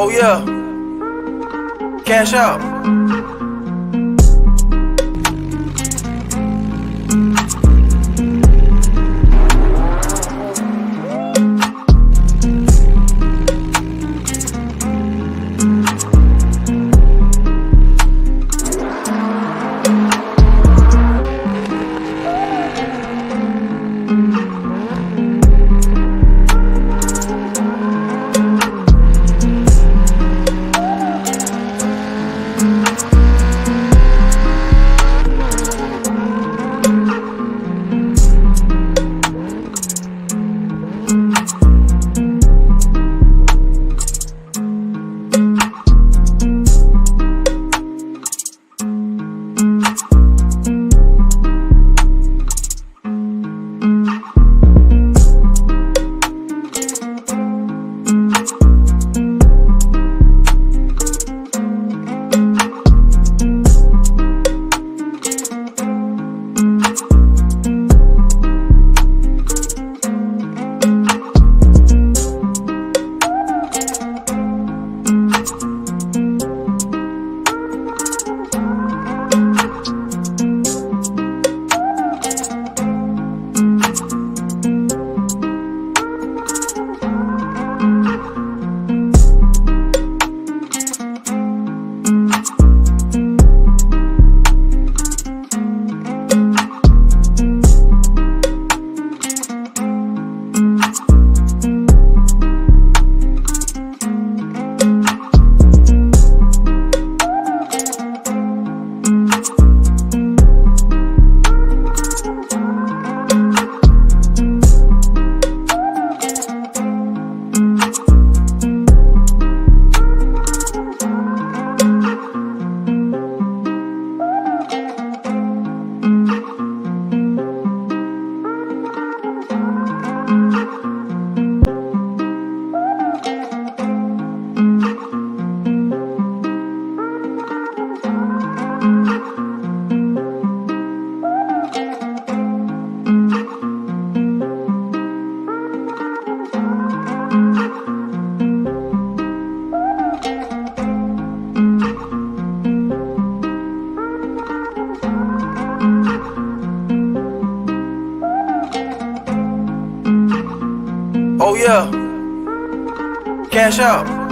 Oh yeah, Cashapp. Oh yeah, Cashapp.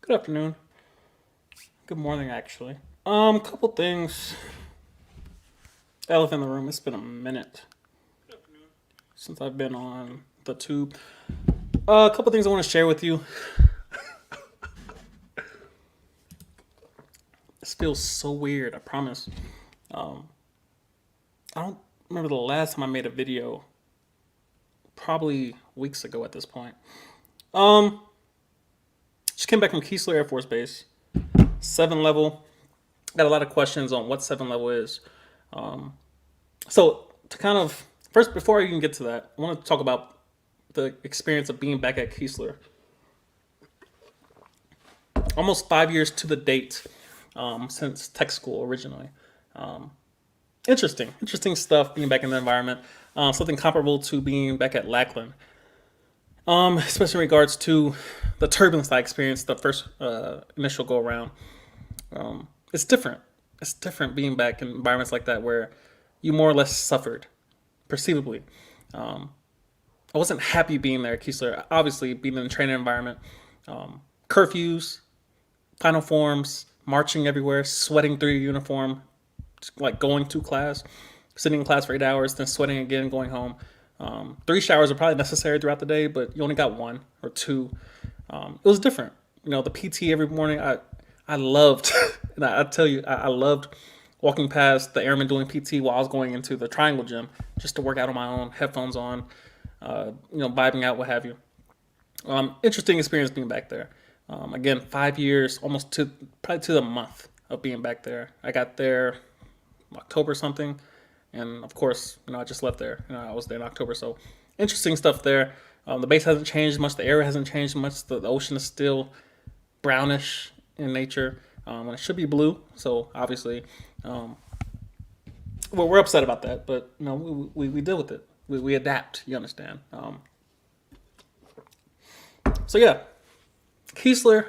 Good afternoon. Good morning, actually. Couple things. Elephant in the room. It's been a minute since I've been on the tube. A couple things I want to share with you. This feels so weird. I promise. I don't remember the last time I made a video. Probably weeks ago at this point. Just came back from Keesler Air Force Base. 7 level. Got a lot of questions on what 7 level is. So to kind of first, before I even get to that, I want to talk about the experience of being back at Keesler. Almost 5 years to the date since tech school originally. Um, interesting stuff being back in the environment. Something comparable to being back at Lackland, especially in regards to the turbulence I experienced the first initial go around. It's different. It's different being back in environments like that where you more or less suffered, perceivably. Um, I wasn't happy being there at Keesler. Obviously, being in a training environment, curfews, final forms, marching everywhere, sweating through your uniform, like going to class, sitting in class for 8 hours, then sweating again, going home. 3 showers are probably necessary throughout the day, but you only got one or two. It was different. The PT every morning, I loved, and I tell you, I loved walking past the airmen doing PT while I was going into the Triangle Gym just to work out on my own, headphones on, vibing out, what have you. Interesting experience being back there. Again, 5 years, almost to probably to the month of being back there. I got there October something, and of course, I just left there. I was there in October, so interesting stuff there. The base hasn't changed much. The area hasn't changed much. The ocean is still brownish in nature, and it should be blue. So obviously, we're upset about that, but we deal with it. We adapt. You understand? So yeah, Keesler.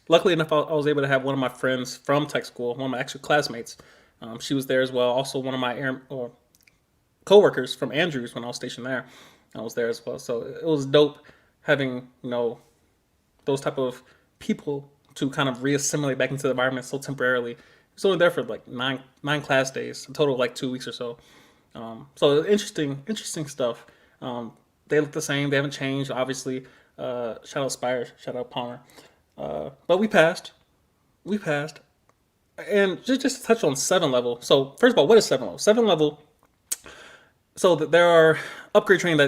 Luckily enough, I was able to have one of my friends from tech school, one of my actual classmates. She was there as well. Also, one of my coworkers from Andrews when I was stationed there. I was there as well. So it was dope having those type of people to kind of reassimilate back into the environment so temporarily. I was only there for like nine class days, a total of like 2 weeks or so. So interesting stuff. They look the same. They haven't changed, obviously. Shout out Spire, shout out Palmer. But we passed. We passed. And just to touch on 7 level. So first of all, what is 7 level? 7 level. So that there are upgrade training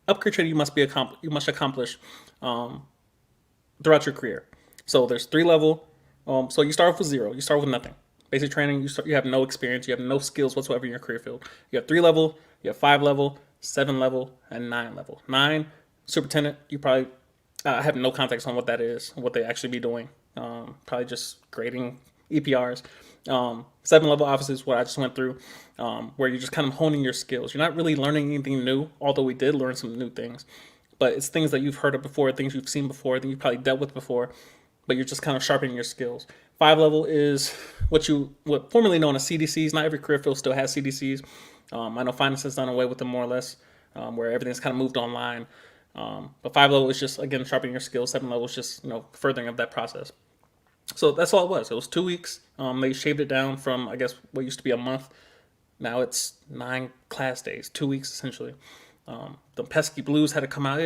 you must accomplish throughout your career. So there's 3 level. So you start off with 0. You start with nothing. Basic training. You have no experience. You have no skills whatsoever in your career field. You have 3 level. You have 5 level, 7 level, and 9 level. 9 superintendent. You probably have no context on what that is, what they actually be doing. Probably just grading EPRs. 7 level office is what I just went through, where you're just kind of honing your skills. You're not really learning anything new, although we did learn some new things. But it's things that you've heard of before, things you've seen before, things you've probably dealt with before, but you're just kind of sharpening your skills. 5 level is what formerly known as CDCs. Not every career field still has CDCs. I know finance has done away with them more or less, where everything's kind of moved online. But 5 level is just, again, sharpening your skills. 7 level is just, furthering of that process. So that's all it was. It was 2 weeks. They shaved it down from, I guess, what used to be a month. Now it's 9 class days, 2 weeks essentially. The pesky blues had to come out.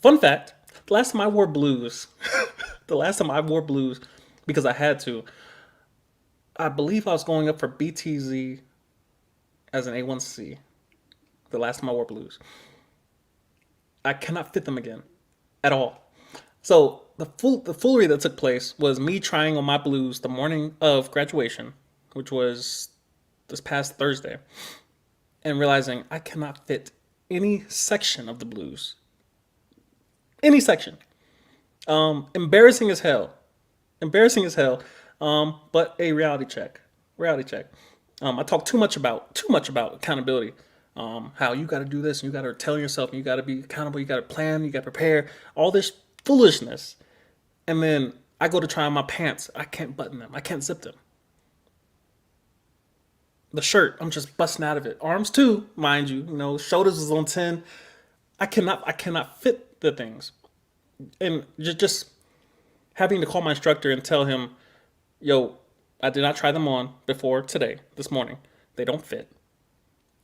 Fun fact, the last time I wore blues, because I had to, I believe I was going up for BTZ as an A1C. The last time I wore blues. I cannot fit them again at all. So the foolery that took place was me trying on my blues the morning of graduation, which was this past Thursday, and realizing I cannot fit any section of the blues. Any section. Embarrassing as hell. But a reality check. I talk too much about accountability. How you got to do this, and you got to tell yourself, and you got to be accountable, you got to plan, you got to prepare, all this foolishness. And then I go to try on my pants. I can't button them. I can't zip them. The shirt, I'm just busting out of it. Arms too, mind you. Shoulders is on 10. I cannot fit the things. And just having to call my instructor and tell him, yo, I did not try them on before this morning. They don't fit.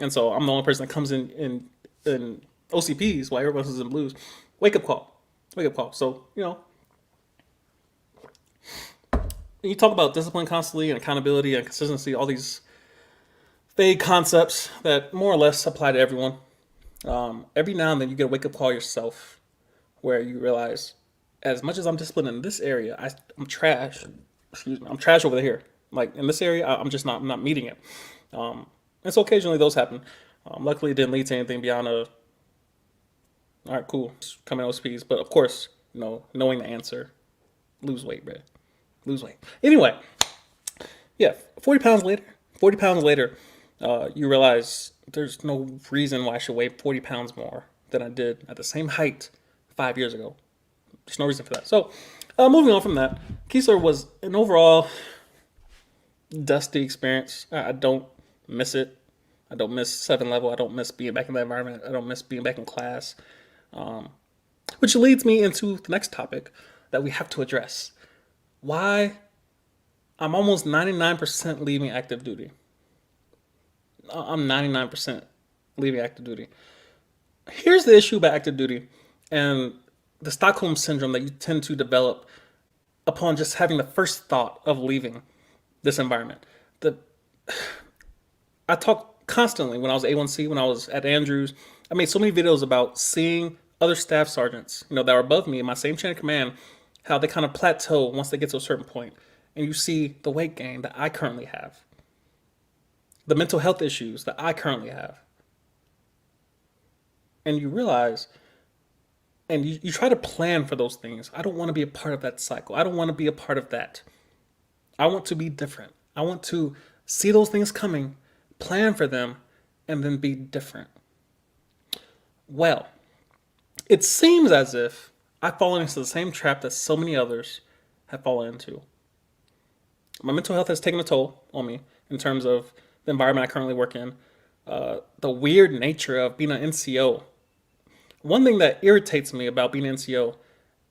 And so I'm the only person that comes in OCPs while everyone else is in blues. Wake up call. So, you talk about discipline constantly and accountability and consistency, all these vague concepts that more or less apply to everyone. Every now and then you get a wake up call yourself where you realize, as much as I'm disciplined in this area, I'm trash. I'm trash over here. Like in this area, I'm not meeting it. And so occasionally those happen. Luckily, it didn't lead to anything beyond all right, cool, coming OSPs. But of course, knowing the answer lose weight, bro. Lose weight. Anyway, yeah, 40 pounds later, 40 pounds later, you realize there's no reason why I should weigh 40 pounds more than I did at the same height 5 years ago. There's no reason for that. So, moving on from that, Keesler was an overall dusty experience. I don't miss it. I don't miss 7 level. I don't miss being back in the environment. I don't miss being back in class. Which leads me into the next topic that we have to address. Why I'm almost 99% leaving active duty. I'm 99% leaving active duty. Here's the issue about active duty and the Stockholm syndrome that you tend to develop upon just having the first thought of leaving this environment. I talk constantly when I was A1C, when I was at Andrews. I made so many videos about seeing other staff sergeants, that are above me in my same chain of command, how they kind of plateau once they get to a certain point. And you see the weight gain that I currently have, the mental health issues that I currently have. And you realize, and you try to plan for those things. I don't want to be a part of that cycle. I don't want to be a part of that. I want to be different. I want to see those things coming, plan for them, and then be different. Well, it seems as if I've fallen into the same trap that so many others have fallen into. My mental health has taken a toll on me in terms of the environment I currently work in, the weird nature of being an NCO. One thing that irritates me about being an NCO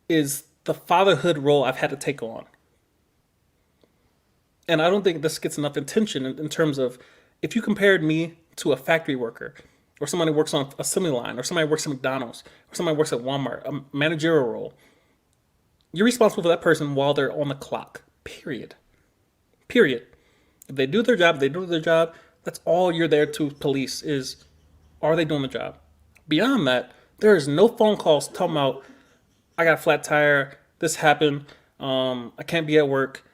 is the fatherhood role I've had to take on. And I don't think this gets enough attention in terms of if you compared me to a factory worker, or somebody who works on an assembly line, or somebody who works at McDonald's, or somebody who works at Walmart, a managerial role, you're responsible for that person while they're on the clock, period. Period. If they do their job, that's all you're there to police is, are they doing the job? Beyond that, there is no phone calls talking about, I got a flat tire, this happened, I can't be at work,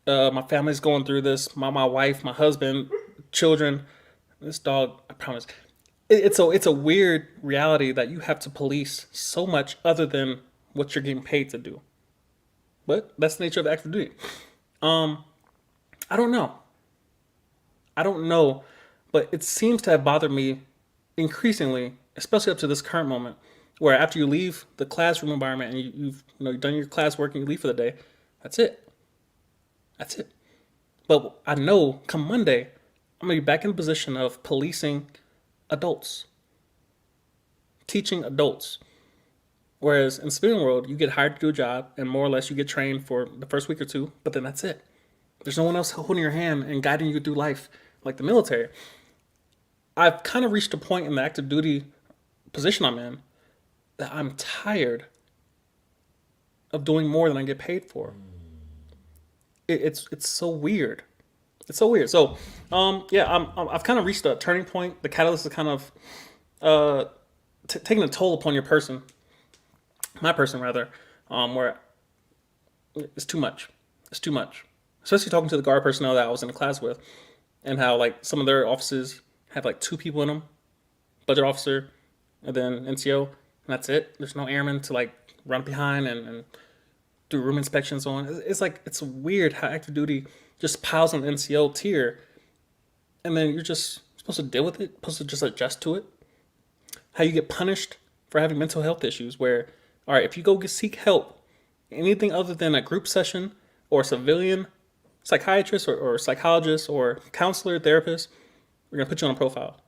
my family's going through this, my wife, my husband, children, this dog, I promise. It's a weird reality that you have to police so much other than what you're getting paid to do. But that's the nature of active duty. I don't know, but it seems to have bothered me increasingly, especially up to this current moment, where after you leave the classroom environment and you've done your classwork and you leave for the day, that's it. But I know come Monday, I'm gonna be back in the position of policing adults, teaching adults. Whereas in the civilian world, you get hired to do a job and more or less you get trained for the first week or two, but then that's it. There's no one else holding your hand and guiding you through life like the military. I've kind of reached a point in the active duty position I'm in that I'm tired of doing more than I get paid for. It's so weird. It's so weird. So, I've kind of reached a turning point. The catalyst is kind of taking a toll upon your person, my person rather, where it's too much. It's too much. Especially talking to the guard personnel that I was in the class with, and how like some of their offices have like 2 people in them, budget officer, and then NCO, and that's it. There's no airman to like run behind and do room inspections on. It's weird how active duty just piles on the NCO tier, and then you're just supposed to deal with it, supposed to just adjust to it. How you get punished for having mental health issues, where, all right, if you go seek help, anything other than a group session or a civilian psychiatrist or psychologist or counselor, therapist, we're going to put you on a profile.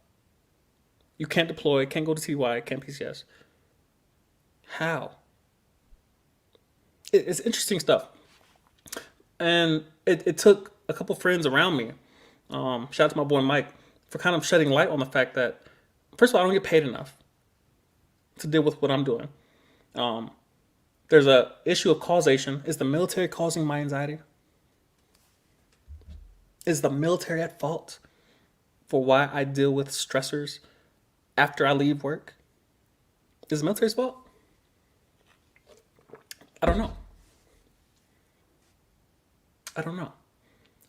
You can't deploy, can't go to TY, can't PCS. How? It's interesting stuff. And it took a couple friends around me, shout out to my boy Mike, for kind of shedding light on the fact that, first of all, I don't get paid enough to deal with what I'm doing. There's a issue of causation. Is the military causing my anxiety? Is the military at fault for why I deal with stressors after I leave work? Is the military's fault? I don't know.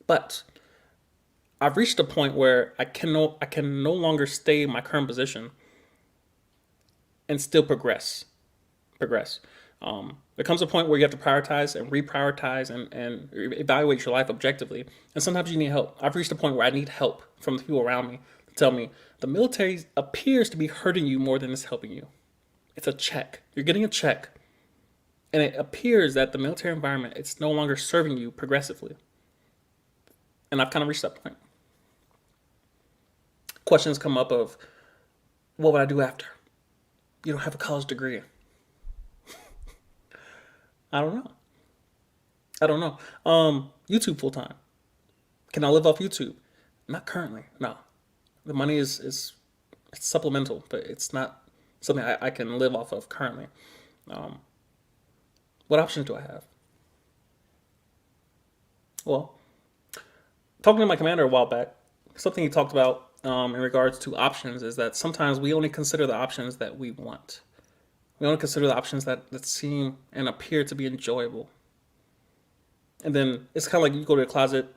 But I've reached a point where I can no longer stay in my current position and still progress. There comes a point where you have to prioritize and reprioritize and evaluate your life objectively. And sometimes you need help. I've reached a point where I need help from the people around me to tell me the military appears to be hurting you more than it's helping you. It's a check. You're getting a check. And it appears that the military environment, it's no longer serving you progressively. And I've kind of reached that point. Questions come up of, what would I do after? You don't have a college degree. I don't know. YouTube full time. Can I live off YouTube? Not currently. No. The money is it's supplemental, but it's not something I can live off of currently. What options do I have? Well, talking to my commander a while back, something he talked about in regards to options is that sometimes we only consider the options that we want. We only consider the options that seem and appear to be enjoyable. And then it's kind of like you go to the closet,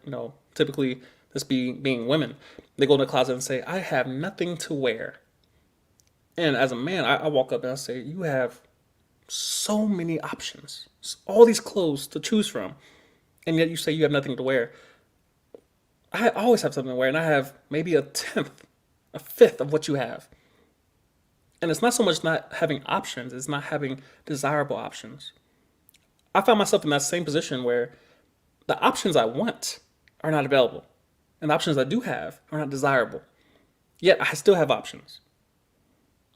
typically this being women, they go to the closet and say, I have nothing to wear. And as a man, I walk up and I say, you have so many options, all these clothes to choose from, and yet you say you have nothing to wear. I always have something to wear, and I have maybe a fifth of what you have. And it's not so much not having options, it's not having desirable options. I found myself in that same position where the options I want are not available, and the options I do have are not desirable. Yet I still have options.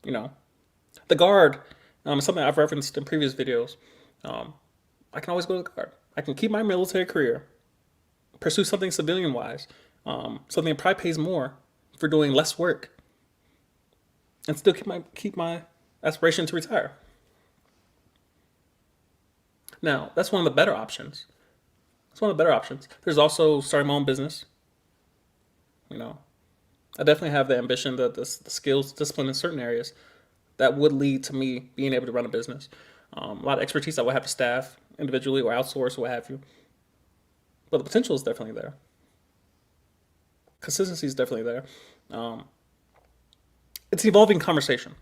The guard is something I've referenced in previous videos. I can always go to the guard. I can keep my military career, pursue something civilian-wise, something that probably pays more for doing less work, and still keep my aspiration to retire. Now, that's one of the better options. There's also starting my own business. I definitely have the ambition, the skills, discipline in certain areas that would lead to me being able to run a business. A lot of expertise I would have to staff individually or outsource or what have you. But the potential is definitely there. Consistency is definitely there. It's an evolving conversation.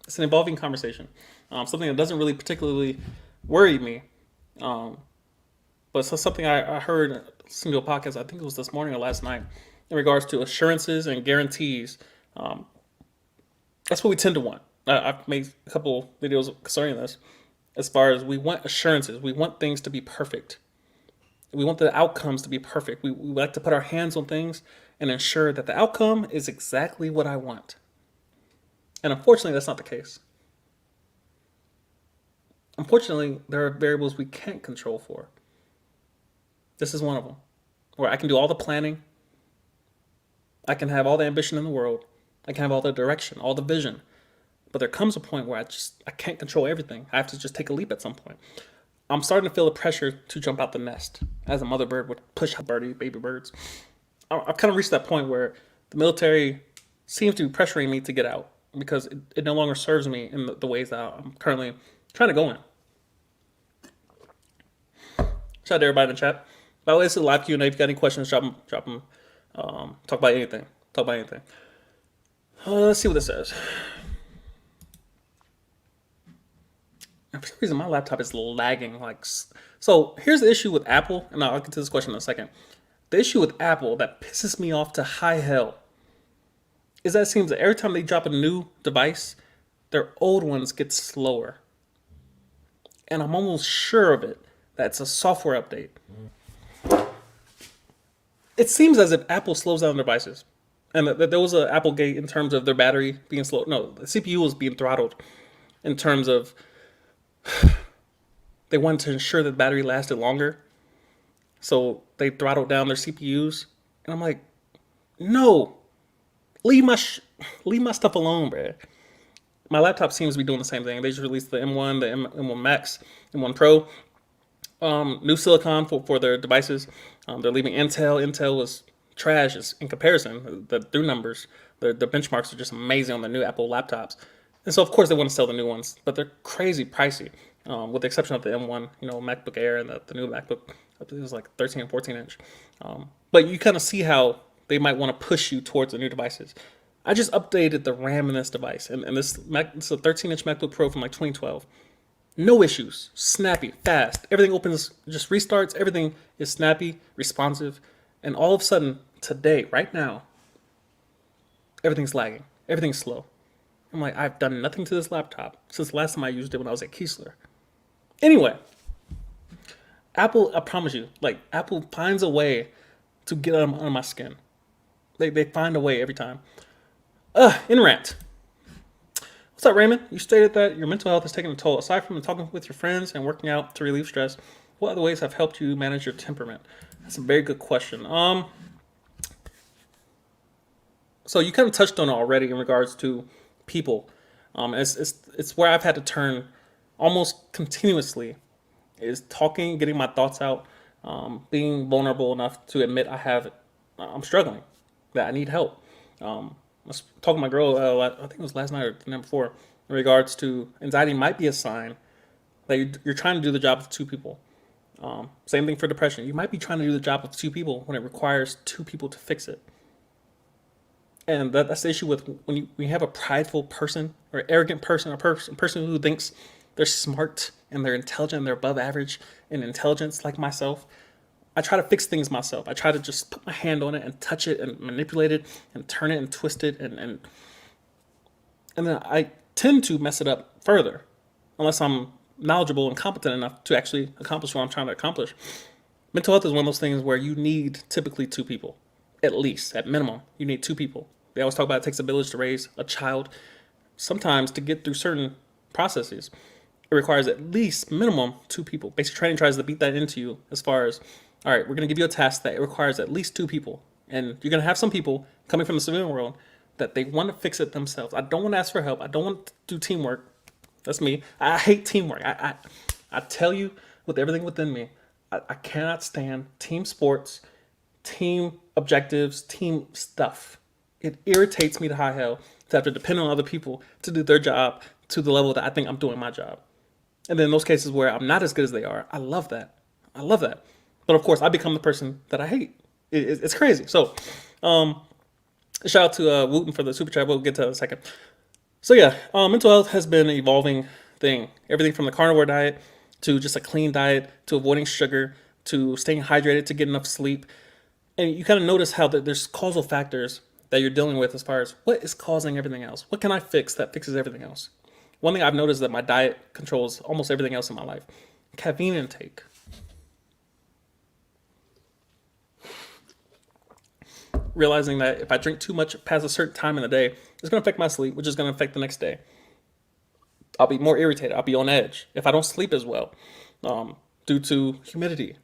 Something that doesn't really particularly worry me. But it's something I heard listening to a podcast, I think it was this morning or last night, in regards to assurances and guarantees. That's what we tend to want. I've made a couple videos concerning this. As far as we want assurances, we want things to be perfect. We want the outcomes to be perfect. We like to put our hands on things and ensure that the outcome is exactly what I want. And unfortunately, that's not the case. Unfortunately, there are variables we can't control for. This is one of them, where I can do all the planning. I can have all the ambition in the world. I can have all the direction, all the vision. But there comes a point where I can't control everything. I have to just take a leap at some point. I'm starting to feel the pressure to jump out the nest, as a mother bird would push out baby birds. I've kind of reached that point where the military seems to be pressuring me to get out because it no longer serves me in the ways that I'm currently trying to go in. Shout out to everybody in the chat. By the way, this is a live Q&A. If you got any questions, drop them. Talk about anything. Let's see what this says. And for some reason, my laptop is lagging. So here's the issue with Apple, and I'll get to this question in a second. The issue with Apple that pisses me off to high hell is that it seems that every time they drop a new device, their old ones get slower. And I'm almost sure of it, that it's a software update. It seems as if Apple slows down their devices. And that there was an Applegate in terms of their battery being slow. No, the CPU was being throttled in terms of they wanted to ensure that the battery lasted longer. So they throttled down their CPUs. And I'm like, no, leave my stuff alone, bro. My laptop seems to be doing the same thing. They just released the M1, the M1 Max, M1 Pro. New silicon for their devices. They're leaving Intel. Intel was trash in comparison. Their numbers, the benchmarks are just amazing on the new Apple laptops. And so, of course, they want to sell the new ones, but they're crazy pricey, with the exception of the M1, MacBook Air and the new MacBook. I think it was like 13 and 14 inch. But you kind of see how they might want to push you towards the new devices. I just updated the RAM in this device, and this is a 13 inch MacBook Pro from like 2012. No issues, snappy, fast. Everything opens, just restarts. Everything is snappy, responsive. And all of a sudden, today, right now, everything's lagging. Everything's slow. I'm like, I've done nothing to this laptop since the last time I used it when I was at Keesler. Anyway, Apple, I promise you, like Apple finds a way to get on my skin. They find a way every time. In rant. What's up, Raymond? You stated that your mental health is taking a toll. Aside from talking with your friends and working out to relieve stress, what other ways have helped you manage your temperament? That's a very good question. So you kind of touched on it already in regards to people. It's where I've had to turn almost continuously is talking, getting my thoughts out, being vulnerable enough to admit I'm struggling, that I need help. I was talking to my girl, I think it was last night or the night before, in regards to anxiety might be a sign that you're trying to do the job of two people. Same thing for depression. You might be trying to do the job of two people when it requires two people to fix it. And that's the issue with when you have a prideful person or arrogant person, or person who thinks they're smart and they're intelligent and they're above average in intelligence like myself. I try to fix things myself. I try to just put my hand on it and touch it and manipulate it and turn it and twist it and then I tend to mess it up further unless I'm knowledgeable and competent enough to actually accomplish what I'm trying to accomplish. Mental health is one of those things where you need typically two people, at least, at minimum. You need two people. They always talk about it takes a village to raise a child. Sometimes to get through certain processes, it requires at least minimum two people. Basic training tries to beat that into you as far as, all right, we're going to give you a task that it requires at least two people. And you're going to have some people coming from the civilian world that they want to fix it themselves. I don't want to ask for help. I don't want to do teamwork. That's me. I hate teamwork. I tell you with everything within me, I cannot stand team sports, team objectives, team stuff. It irritates me to high hell to have to depend on other people to do their job to the level that I think I'm doing my job. And then in those cases where I'm not as good as they are, I love that. I love that. But of course, I become the person that I hate. It's crazy. So, shout out to Wooten for the super chat. We'll get to that in a second. So yeah, mental health has been an evolving thing. Everything from the carnivore diet to just a clean diet to avoiding sugar to staying hydrated to get enough sleep. And you kind of notice how there's causal factors that you're dealing with as far as what is causing everything else. What can I fix that fixes everything else? One thing I've noticed is that my diet controls almost everything else in my life. Caffeine intake. Realizing that if I drink too much past a certain time in the day, it's going to affect my sleep, which is going to affect the next day. I'll be more irritated. I'll be on edge if I don't sleep as well, due to humidity,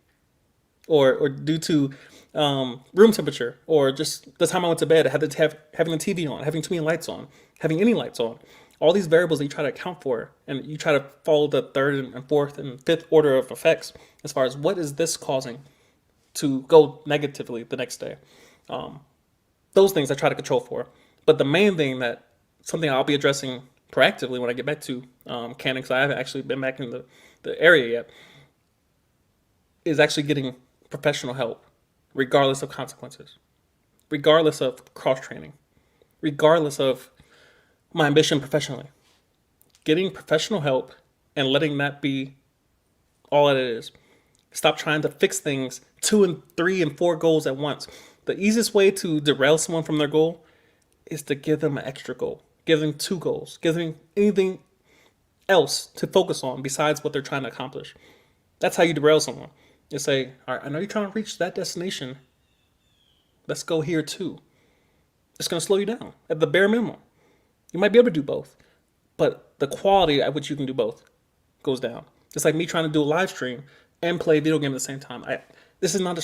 or due to room temperature, or just the time I went to bed. I had to have having the TV on, having too many lights on, having any lights on. All these variables that you try to account for, and you try to follow the third and fourth and fifth order of effects as far as what is this causing to go negatively the next day. Those things I try to control for. But the main thing that something I'll be addressing proactively when I get back to Canada, because I haven't actually been back in the area yet, is actually getting professional help, regardless of consequences, regardless of cross-training, regardless of my ambition professionally. Getting professional help and letting that be all that it is. Stop trying to fix things 2 and 3 and 4 goals at once. The easiest way to derail someone from their goal is to give them an extra goal. Give them 2 goals. Give them anything else to focus on besides what they're trying to accomplish. That's how you derail someone. You say, all right, I know you're trying to reach that destination. Let's go here too. It's going to slow you down at the bare minimum. You might be able to do both, but the quality at which you can do both goes down. It's like me trying to do a live stream and play a video game at the same time. This is not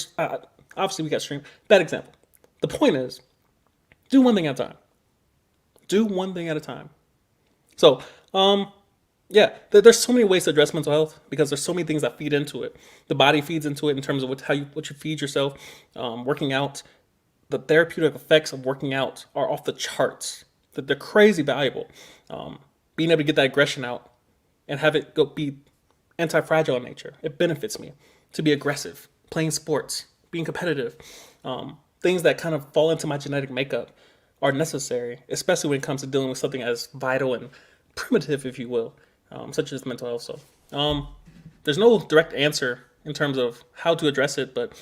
obviously we got stream. Bad example. The point is, do one thing at a time. Do one thing at a time. So, yeah, there's so many ways to address mental health because there's so many things that feed into it. The body feeds into it in terms of what you feed yourself. Working out, the therapeutic effects of working out are off the charts. They're crazy valuable. Being able to get that aggression out and have it be anti-fragile in nature. It benefits me to be aggressive, playing sports, being competitive. Things that kind of fall into my genetic makeup are necessary, especially when it comes to dealing with something as vital and primitive, if you will, such as mental health. So there's no direct answer in terms of how to address it, but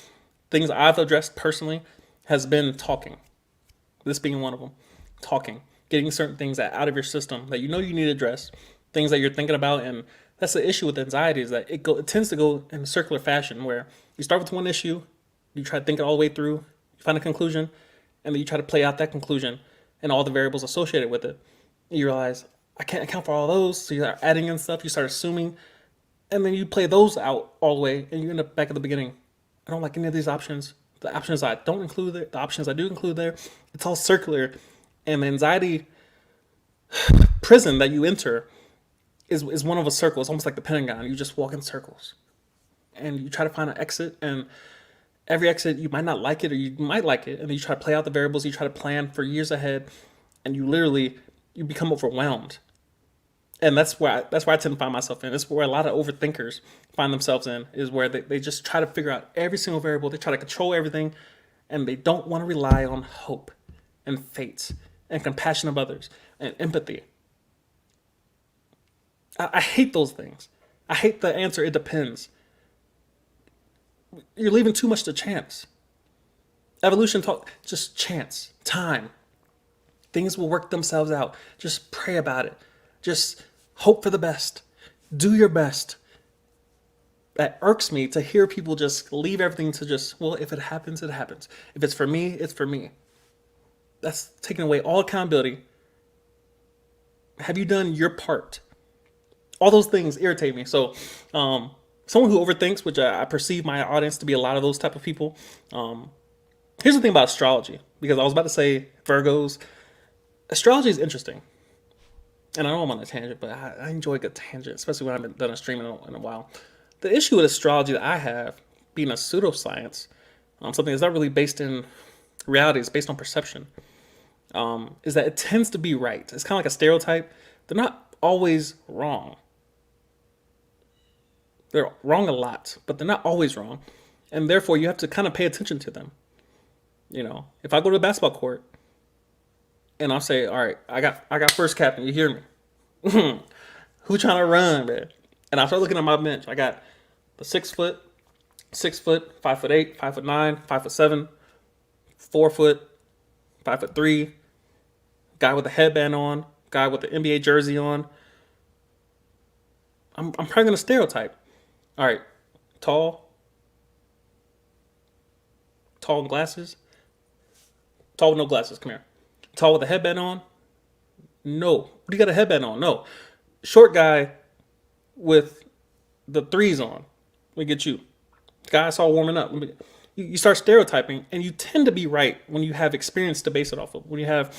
things I've addressed personally has been talking. This being one of them, talking, getting certain things out of your system that you know you need to address, things that you're thinking about. And that's the issue with anxiety, is that it tends to go in a circular fashion where you start with one issue, you try to think it all the way through, you find a conclusion, and then you try to play out that conclusion and all the variables associated with it. And you realize, I can't account for all those, so you start adding in stuff, you start assuming, and then you play those out all the way, and you end up back at the beginning. I don't like any of these options. The options I don't include there, the options I do include there, it's all circular. And the anxiety prison that you enter is one of a circle. It's almost like the Pentagon. You just walk in circles. And you try to find an exit, and every exit, you might not like it or you might like it. And then you try to play out the variables, you try to plan for years ahead, and you become overwhelmed. And that's where I tend to find myself in. It's where a lot of overthinkers find themselves in, is where they just try to figure out every single variable. They try to control everything, and they don't want to rely on hope and fate and compassion of others and empathy. I hate those things. I hate the answer, it depends. You're leaving too much to chance. Evolution talk, just chance, time. Things will work themselves out. Just pray about it. Just hope for the best. Do your best. That irks me to hear people just leave everything to just, well, if it happens, it happens. If it's for me, it's for me. That's taking away all accountability. Have you done your part? All those things irritate me. So, someone who overthinks, which I perceive my audience to be a lot of those type of people. Here's the thing about astrology, because I was about to say Virgos. Astrology is interesting. And I know I'm on a tangent, but I enjoy a good tangent, especially when I haven't done a stream in a while. The issue with astrology that I have, being a pseudoscience, something that's not really based in reality, it's based on perception, is that it tends to be right. It's kind of like a stereotype. They're not always wrong. They're wrong a lot, but they're not always wrong. And therefore, you have to kind of pay attention to them. You know, if I go to the basketball court and I'll say, all right, I got first captain, you hear me? Who trying to run, man? And I start looking at my bench. I got the 6 foot, 5'8", 5'9", 5'7", 4 foot, 5'3", guy with a headband on, guy with the NBA jersey on. I'm probably gonna stereotype. All right, tall with glasses, tall with no glasses. Come here. Tall with a headband on. No. What do you got a headband on? No. Short guy with the threes on. Let me get you. Guy I saw warming up. You start stereotyping, and you tend to be right when you have experience to base it off of. When you have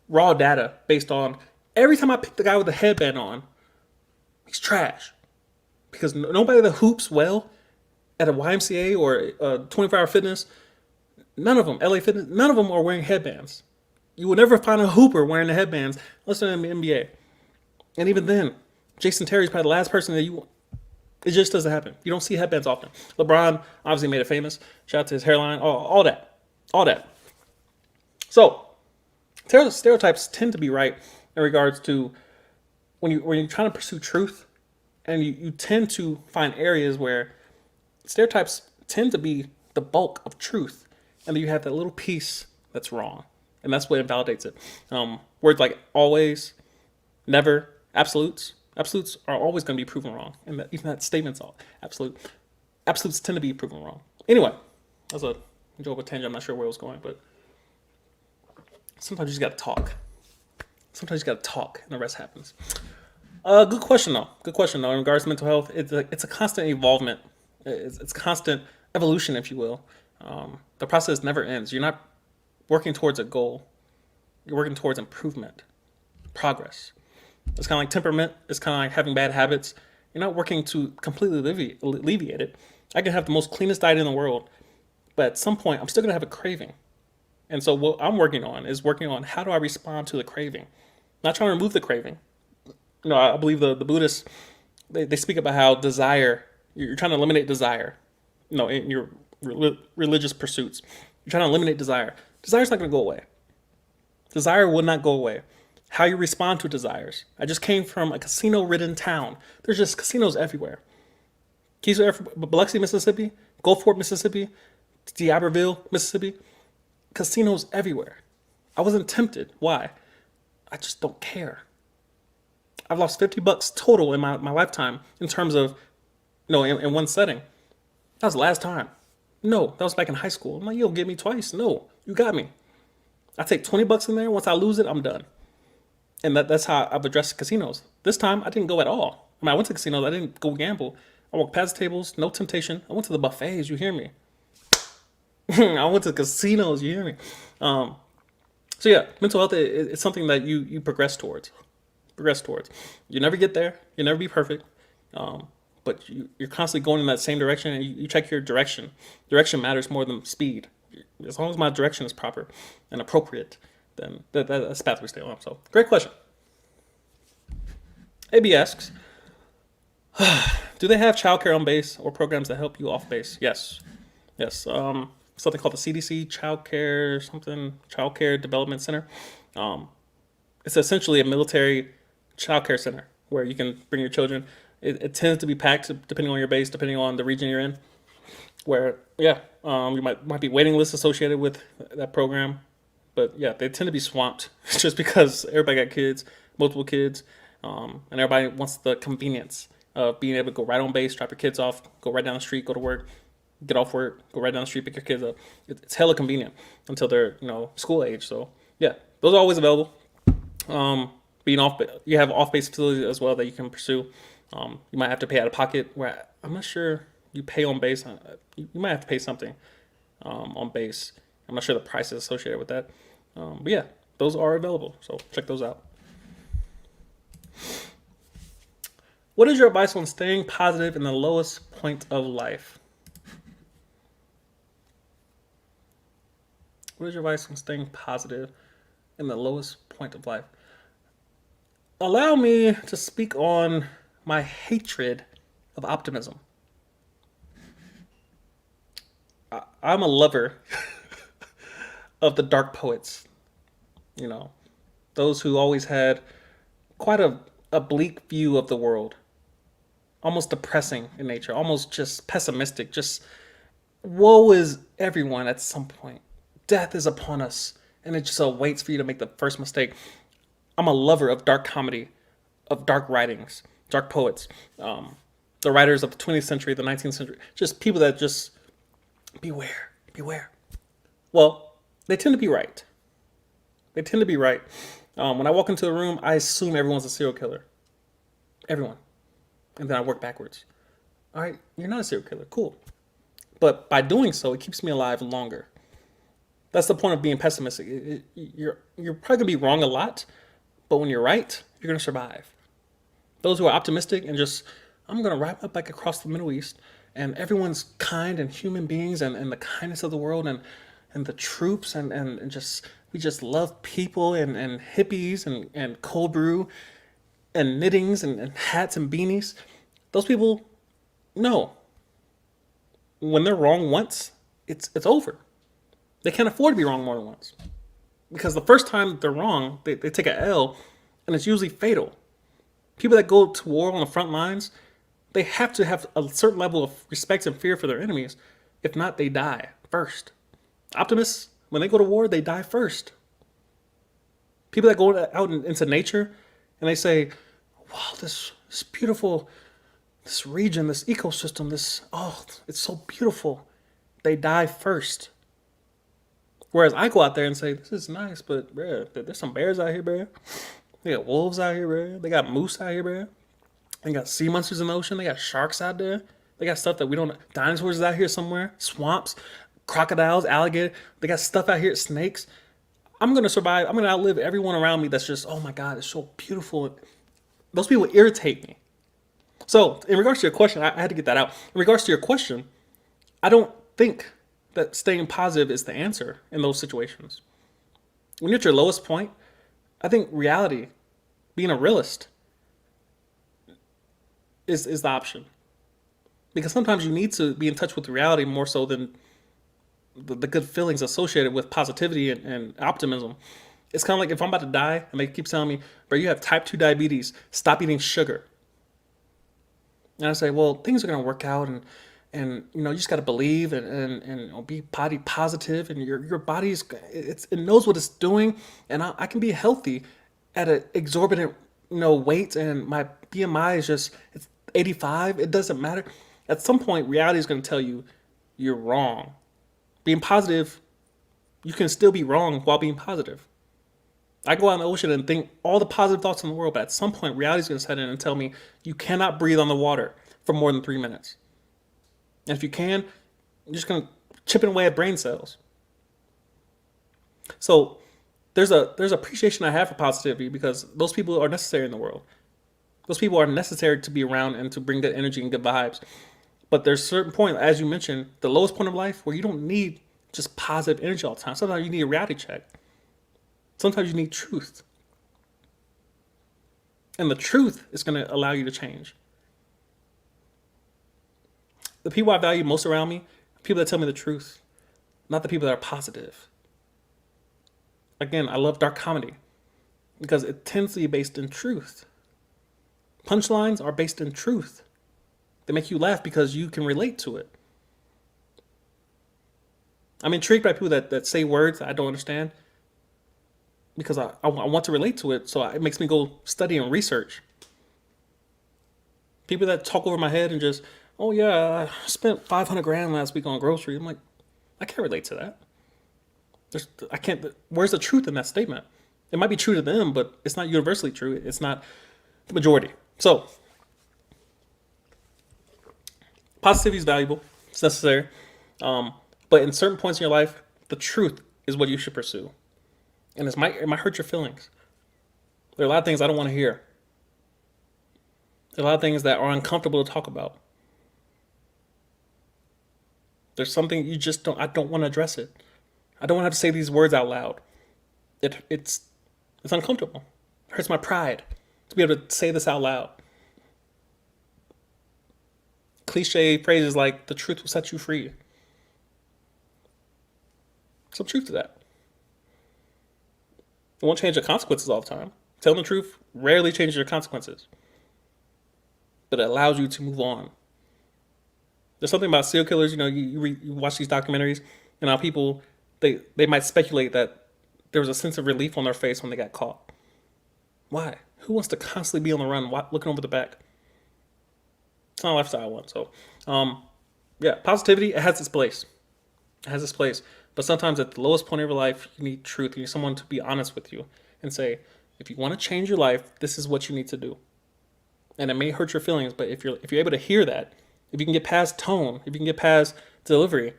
raw data based on, every time I pick the guy with the headband on, he's trash. Because nobody that hoops well at a YMCA or a 24-hour fitness, none of them, LA Fitness, none of them are wearing headbands. You will never find a hooper wearing the headbands unless they're in the NBA. And even then, Jason Terry's probably the last person that it just doesn't happen. You don't see headbands often. LeBron obviously made it famous. Shout out to his hairline, all that. So, stereotypes tend to be right in regards to when you're trying to pursue truth, and you tend to find areas where stereotypes tend to be the bulk of truth, and then you have that little piece that's wrong. And that's what invalidates it. Words like always, never, absolutes. Absolutes are always going to be proven wrong. And even that statement's all absolute. Absolutes tend to be proven wrong. Anyway, that's a enjoyable tangent. I'm not sure where it was going, but sometimes you just got to talk. And the rest happens. Good question though. In regards to mental health, it's a constant evolvement. It's constant evolution, if you will. The process never ends. You're not working towards a goal. You're working towards improvement, progress. It's kind of like temperament. It's kind of like having bad habits. You're not working to completely alleviate it. I can have the most cleanest diet in the world, but at some point, I'm still going to have a craving. And so what I'm working on is how do I respond to the craving? Not trying to remove the craving. You know, I believe the Buddhists, they speak about how desire, you're trying to eliminate desire, in your religious pursuits. You're trying to eliminate desire. Desire's not going to go away. Desire will not go away. how you respond to desires. I just came from a casino-ridden town. There's just casinos everywhere. Keesler, Biloxi, Mississippi, Gulfport, Mississippi, D'Iberville, Mississippi, casinos everywhere. I wasn't tempted. Why? I just don't care. I've lost $50 total in my lifetime in terms of, in one setting. That was the last time. No, that was back in high school. I'm like, you'll get me twice. No, you got me. I take $20 in there. Once I lose it, I'm done. And that's how I've addressed casinos. This time, I didn't go at all. I went to casinos. I didn't go gamble. I walked past the tables, no temptation. I went to the buffets. You hear me? I went to casinos. You hear me? So yeah, mental health is something that you progress towards. You never get there. You never be perfect. But you're constantly going in that same direction, and you check your direction. Direction matters more than speed. As long as my direction is proper and appropriate, then that's the path we stay on. So, great question. AB asks, do they have childcare on base or programs that help you off base? Yes. Something called the CDC Childcare Development Center. It's essentially a military childcare center where you can bring your children. It tends to be packed depending on your base, depending on the region you're in. Where, you might be waiting lists associated with that program. But yeah, they tend to be swamped just because everybody got kids, multiple kids, and everybody wants the convenience of being able to go right on base, drop your kids off, go right down the street, go to work, get off work, go right down the street, pick your kids up. It's hella convenient until they're, school age. So yeah, those are always available. You have off-base facilities as well that you can pursue. You might have to pay out of pocket. Where I'm not sure you pay on base. You might have to pay something on base. I'm not sure the price is associated with that. But yeah, those are available. So check those out. What is your advice on staying positive in the lowest point of life? What is your advice on staying positive in the lowest point of life? Allow me to speak on my hatred of optimism. I'm a lover of the dark poets. Those who always had quite a bleak view of the world. Almost depressing in nature, almost just pessimistic, just woe is everyone at some point. Death is upon us, and it just awaits for you to make the first mistake. I'm a lover of dark comedy, of dark writings, dark poets, the writers of the 20th century, the 19th century, just people that just beware. Well, they tend to be right. When I walk into a room, I assume everyone's a serial killer. Everyone. And then I work backwards. All right, you're not a serial killer. Cool. But by doing so, it keeps me alive longer. That's the point of being pessimistic. You're probably going to be wrong a lot, but when you're right, you're going to survive. Those who are optimistic and just, I'm going to ride my bike across the Middle East, and everyone's kind and human beings and the kindness of the world and the troops and just, we just love people and hippies and cold brew and knittings and hats and beanies. Those people, no. When they're wrong once, it's over. They can't afford to be wrong more than once. Because the first time they're wrong, they take an L, and it's usually fatal. People that go to war on the front lines, they have to have a certain level of respect and fear for their enemies. If not, they die first. Optimists, when they go to war, they die first. People that go out into nature, and they say, wow, this beautiful, this region, this ecosystem, it's so beautiful. They die first. Whereas I go out there and say, this is nice, but bruh, there's some bears out here, bruh. They got wolves out here, bruh. They got moose out here, bruh. They got sea monsters in the ocean. They got sharks out there. They got stuff that we don't know. Dinosaurs out here somewhere. Swamps, crocodiles, alligator. They got stuff out here, snakes. I'm going to survive. I'm going to outlive everyone around me that's just, oh my God, it's so beautiful. Those people irritate me. So in regards to your question, I had to get that out. In regards to your question, I don't think that staying positive is the answer in those situations. When you're at your lowest point, I think reality, being a realist, is the option. Because sometimes you need to be in touch with reality more so than the good feelings associated with positivity and optimism. It's kind of like if I'm about to die and they keep telling me, bro, you have type 2 diabetes, stop eating sugar. And I say, well, things are going to work out, and you just got to believe, and be body positive, and your body's it knows what it's doing, and I can be healthy at an exorbitant weight, and my BMI is just it's 85. It doesn't matter. At some point, reality is going to tell you you're wrong. Being positive, you can still be wrong while being positive. I go out in the ocean and think all the positive thoughts in the world, but at some point, reality is going to set in and tell me you cannot breathe on the water for more than 3 minutes. And if you can, you're just going to chip away at brain cells. So there's appreciation I have for positivity because those people are necessary in the world. Those people are necessary to be around and to bring good energy and good vibes. But there's a certain point, as you mentioned, the lowest point of life where you don't need just positive energy all the time. Sometimes you need a reality check. Sometimes you need truth. And the truth is going to allow you to change. The people I value most around me are people that tell me the truth, not the people that are positive. Again, I love dark comedy because it tends to be based in truth. Punchlines are based in truth. They make you laugh because you can relate to it. I'm intrigued by people that say words I don't understand because I want to relate to it, so it makes me go study and research. People that talk over my head and just, oh yeah, I spent 500 grand last week on groceries. I'm like, I can't relate to that. I can't. Where's the truth in that statement? It might be true to them, but it's not universally true. It's not the majority. So, positivity is valuable. It's necessary. But in certain points in your life, the truth is what you should pursue. And it might hurt your feelings. There are a lot of things I don't want to hear. There are a lot of things that are uncomfortable to talk about. There's something I don't want to address it. I don't want to have to say these words out loud. It's uncomfortable. It hurts my pride to be able to say this out loud. Cliche phrases like, the truth will set you free. Some truth to that. It won't change the consequences all the time. Telling the truth rarely changes your consequences. But it allows you to move on. There's something about serial killers, you watch these documentaries, and how people, they might speculate that there was a sense of relief on their face when they got caught. Why? Who wants to constantly be on the run, looking over the back? It's not a lifestyle I want. So, positivity, it has its place. It has its place. But sometimes at the lowest point of your life, you need truth. You need someone to be honest with you and say, if you want to change your life, this is what you need to do. And it may hurt your feelings, but if you're able to hear that, if you can get past tone, if you can get past delivery,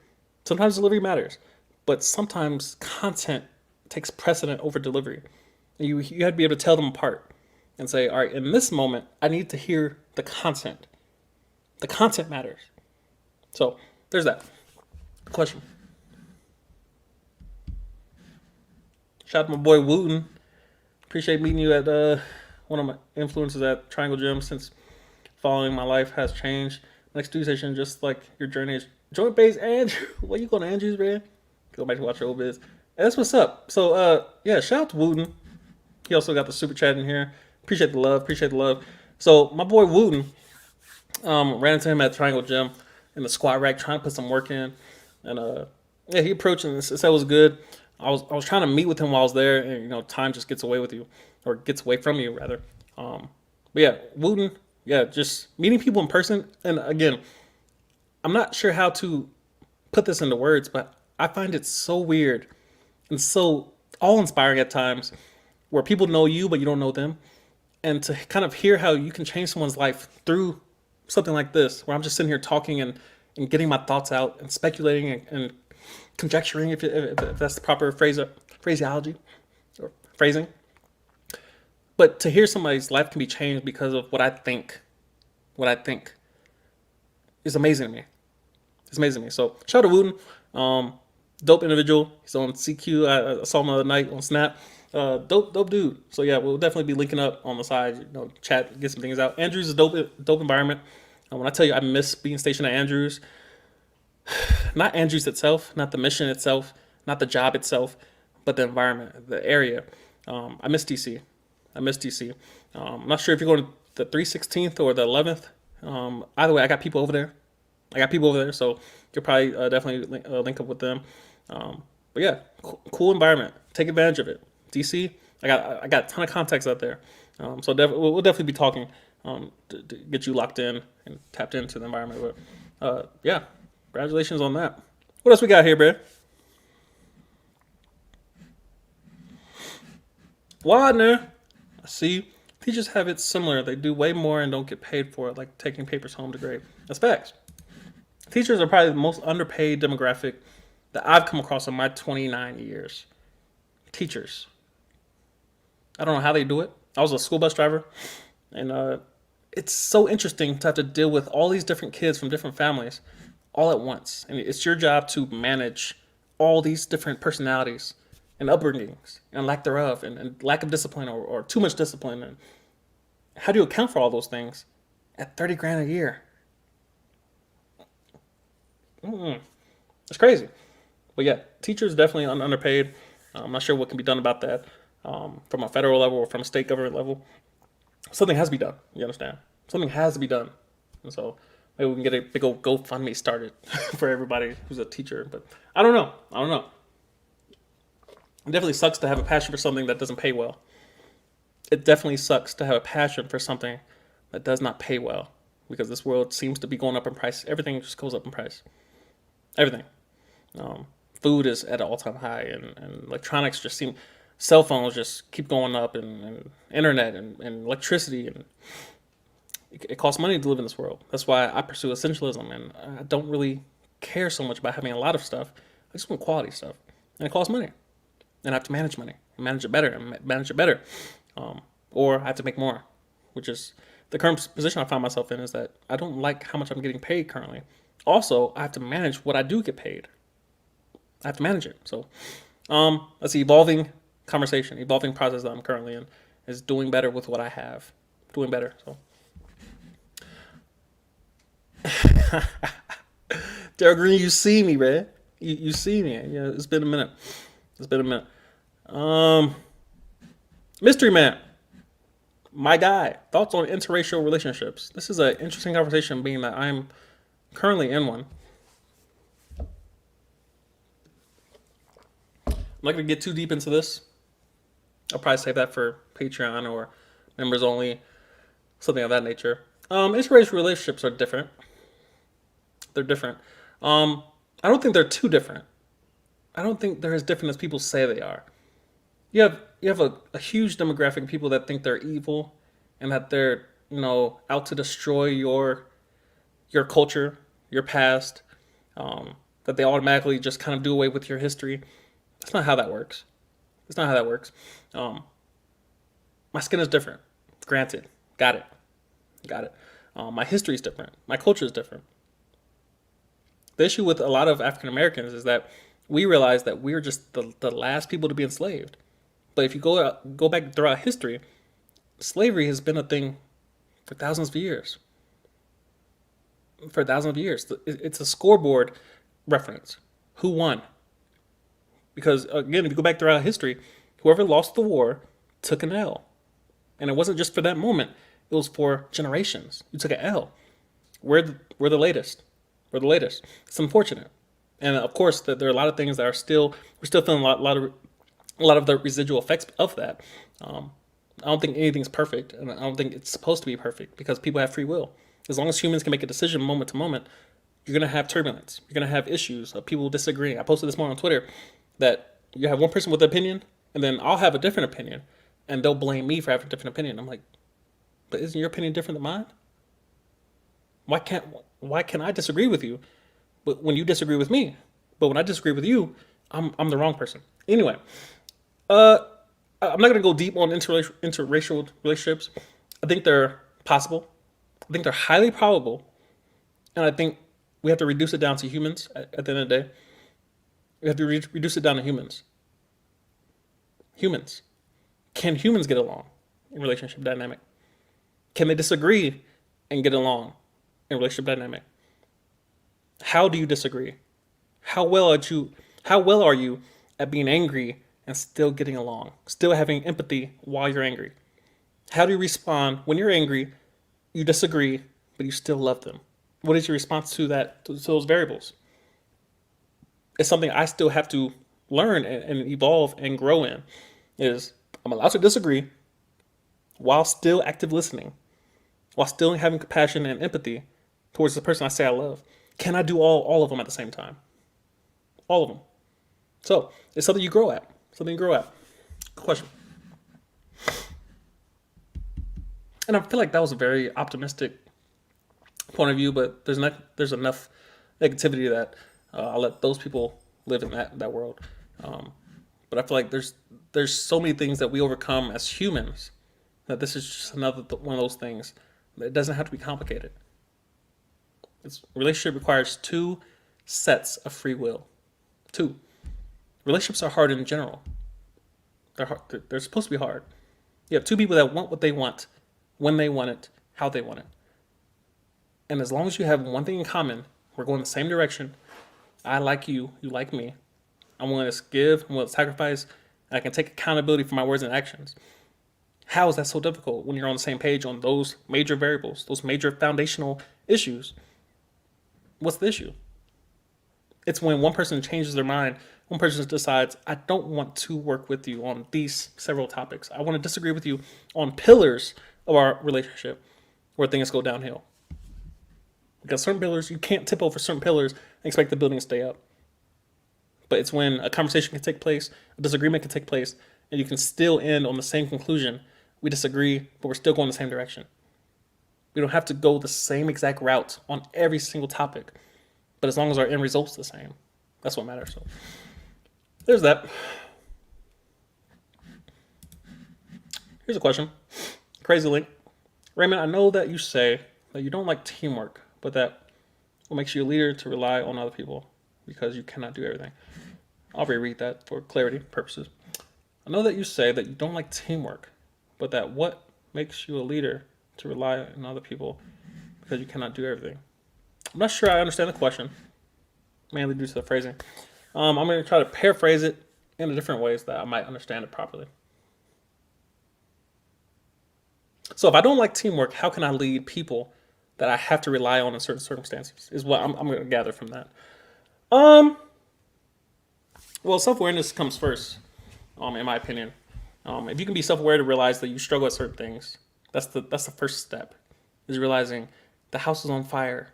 sometimes delivery matters. But sometimes content takes precedent over delivery. And you have to be able to tell them apart and say, all right, in this moment, I need to hear the content. The content matters. So there's that. Question. Shout out to my boy Wooten. Appreciate meeting you at one of my influences at Triangle Gym since following my life has changed. Next Tuesday session, just like your journey is joint based. Andrew, what you going to Andrews, man? Go back to watch your old biz. And that's what's up. So shout out to Wooten. He also got the super chat in here. Appreciate the love. So my boy Wooten, ran into him at Triangle Gym in the squat rack trying to put some work in. And he approached and said it was good. I was trying to meet with him while I was there, and time just gets away with you, or gets away from you rather. But yeah, Wooten, just meeting people in person. And again, I'm not sure how to put this into words, but I find it so weird and so awe-inspiring at times, where people know you but you don't know them, and to kind of hear how you can change someone's life through something like this, where I'm just sitting here talking and getting my thoughts out and speculating and conjecturing, if that's the proper phraseology or phrasing. But to hear somebody's life can be changed because of what I think is amazing to me. It's amazing to me. So shout out to Wooten, dope individual. He's on CQ. I saw him the other night on Snap. Dope dude. So yeah, we'll definitely be linking up on the side. Chat, get some things out. Andrews is dope environment. When I tell you I miss being stationed at Andrews. Not Andrews itself, not the mission itself, not the job itself, but the environment, the area. I miss DC. I miss DC. I'm not sure if you're going to the 316th or the 11th. Either way, I got people over there. So you'll probably definitely link up with them. But yeah, cool environment. Take advantage of it. DC, I got a ton of contacts out there. So we'll definitely be talking to get you locked in and tapped into the environment. But yeah, congratulations on that. What else we got here, Brad? Wadner. I see. Teachers have it similar. They do way more and don't get paid for it, like taking papers home to grade. That's facts. Teachers are probably the most underpaid demographic that I've come across in my 29 years. Teachers. I don't know how they do it. I was a school bus driver, and it's so interesting to have to deal with all these different kids from different families all at once. And it's your job to manage all these different personalities and upbringings and lack thereof and lack of discipline or too much discipline. And how do you account for all those things at 30 grand a year? It's crazy. But yeah, teachers definitely underpaid. I'm not sure what can be done about that from a federal level or from a state government level. Something has to be done. You understand? Something has to be done. And so maybe we can get a big old GoFundMe started for everybody who's a teacher. But I don't know. It definitely sucks to have a passion for something that doesn't pay well. It definitely sucks to have a passion for something that does not pay well, because this world seems to be going up in price. Everything just goes up in price. Everything. Food is at an all-time high, and electronics just seem, cell phones just keep going up, and internet and electricity, and it costs money to live in this world. That's why I pursue essentialism, and I don't really care so much about having a lot of stuff. I just want quality stuff, and it costs money, and I have to manage money, and manage it better, or I have to make more, which is the current position I find myself in, is that I don't like how much I'm getting paid currently. Also, I have to manage what I do get paid. I have to manage it. So that's the evolving conversation, evolving process that I'm currently in, is doing better with what I have. Doing better. So Daryl Green, you see me, man. You see me. Yeah, it's been a minute. Mystery Man. My guy. Thoughts on interracial relationships. This is an interesting conversation, being that I'm currently in one. I'm not going to get too deep into this. I'll probably save that for Patreon or members only, something of that nature. Interracial relationships are different. They're different. I don't think they're too different. I don't think they're as different as people say they are. You have a huge demographic of people that think they're evil and that they're, out to destroy your culture, your past, that they automatically just kind of do away with your history. That's not how that works. My skin is different. Granted. Got it. My history is different. My culture is different. The issue with a lot of African Americans is that we realize that we're just the last people to be enslaved. But if you go back throughout history, slavery has been a thing for thousands of years. It's a scoreboard reference. Who won? Because, again, if you go back throughout history, whoever lost the war took an L. And it wasn't just for that moment. It was for generations. You took an L. We're the latest. It's unfortunate. And, of course, there are a lot of things that we're still feeling a lot of the residual effects of that. I don't think anything's perfect, and I don't think it's supposed to be perfect, because people have free will. As long as humans can make a decision moment to moment, you're going to have turbulence. You're going to have issues of people disagreeing. I posted this morning on Twitter that you have one person with an opinion, and then I'll have a different opinion, and they'll blame me for having a different opinion. I'm like, but isn't your opinion different than mine? Why can't I disagree with you, but when you disagree with me? But when I disagree with you, I'm the wrong person. Anyway, I'm not going to go deep on interracial relationships. I think they're possible. I think they're highly probable. And I think we have to reduce it down to humans at the end of the day. We have to reduce it down to humans. Humans. Can humans get along in relationship dynamic? Can they disagree and get along in relationship dynamic? How do you disagree? How well are you at being angry and still getting along, still having empathy while you're angry? How do you respond when you're angry, you disagree, but you still love them? What is your response to that, to those variables? It's something I still have to learn and evolve and grow in. Is I'm allowed to disagree while still active listening, while still having compassion and empathy towards the person I say I love. Can I do all of them at the same time? All of them. So it's something you grow at. Something you grow at. Good question. And I feel like that was a very optimistic point of view, but there's enough negativity that I'll let those people live in that world. But I feel like there's so many things that we overcome as humans that this is just another one of those things. It doesn't have to be complicated. Relationship requires two sets of free will. Two. Relationships are hard in general. They're hard. They're supposed to be hard. You have two people that want what they want, when they want it, how they want it. And as long as you have one thing in common, we're going the same direction. I like you, you like me. I'm willing to give, I'm willing to sacrifice, and I can take accountability for my words and actions. How is that so difficult when you're on the same page on those major variables, those major foundational issues? What's the issue? It's when one person changes their mind, one person decides, I don't want to work with you on these several topics. I want to disagree with you on pillars of our relationship where things go downhill. Because certain pillars, you can't tip over certain pillars and expect the building to stay up. But it's when a conversation can take place, a disagreement can take place, and you can still end on the same conclusion. We disagree, but we're still going the same direction. We don't have to go the same exact route on every single topic. But as long as our end result's the same, that's what matters. So there's that. Here's a question. Crazy link. Raymond, I know that you say that you don't like teamwork, but that what makes you a leader to rely on other people because you cannot do everything. I'll reread that for clarity purposes. I know that you say that you don't like teamwork, but that what makes you a leader to rely on other people because you cannot do everything. I'm not sure I understand the question, mainly due to the phrasing. I'm going to try to paraphrase it in different ways that I might understand it properly. So if I don't like teamwork, how can I lead people that I have to rely on in certain circumstances? Is what I'm going to gather from that. Well, self-awareness comes first, in my opinion. If you can be self-aware to realize that you struggle at certain things, that's the first step, is realizing the house is on fire.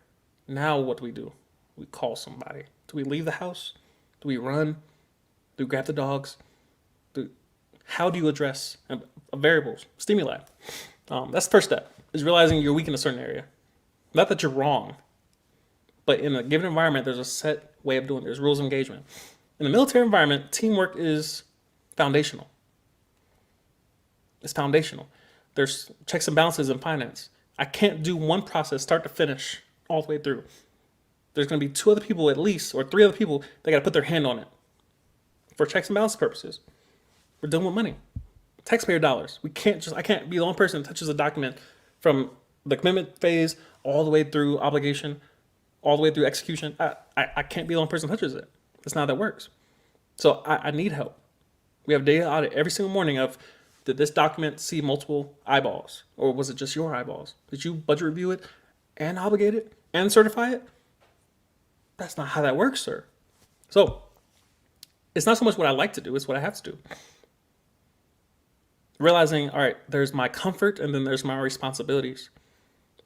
Now what do? We call somebody. Do we leave the house? Do we run? Do we grab the dogs? How do you address variables, stimuli? That's the first step, is realizing you're weak in a certain area. Not that you're wrong, but in a given environment, there's a set way of doing it. There's rules of engagement. In the military environment, teamwork is foundational. It's foundational. There's checks and balances in finance. I can't do one process start to finish all the way through. There's going to be two other people at least, or three other people that got to put their hand on it for checks and balance purposes. We're dealing with money, taxpayer dollars. I can't be the only person that touches a document from the commitment phase all the way through obligation, all the way through execution. I can't be the only person that touches it. That's not how that works. So I need help. We have data audit every single morning of, did this document see multiple eyeballs? Or was it just your eyeballs? Did you budget review it and obligate it and certify it? That's not how that works, sir. So it's not so much what I like to do, it's what I have to do. Realizing, all right, there's my comfort and then there's my responsibilities,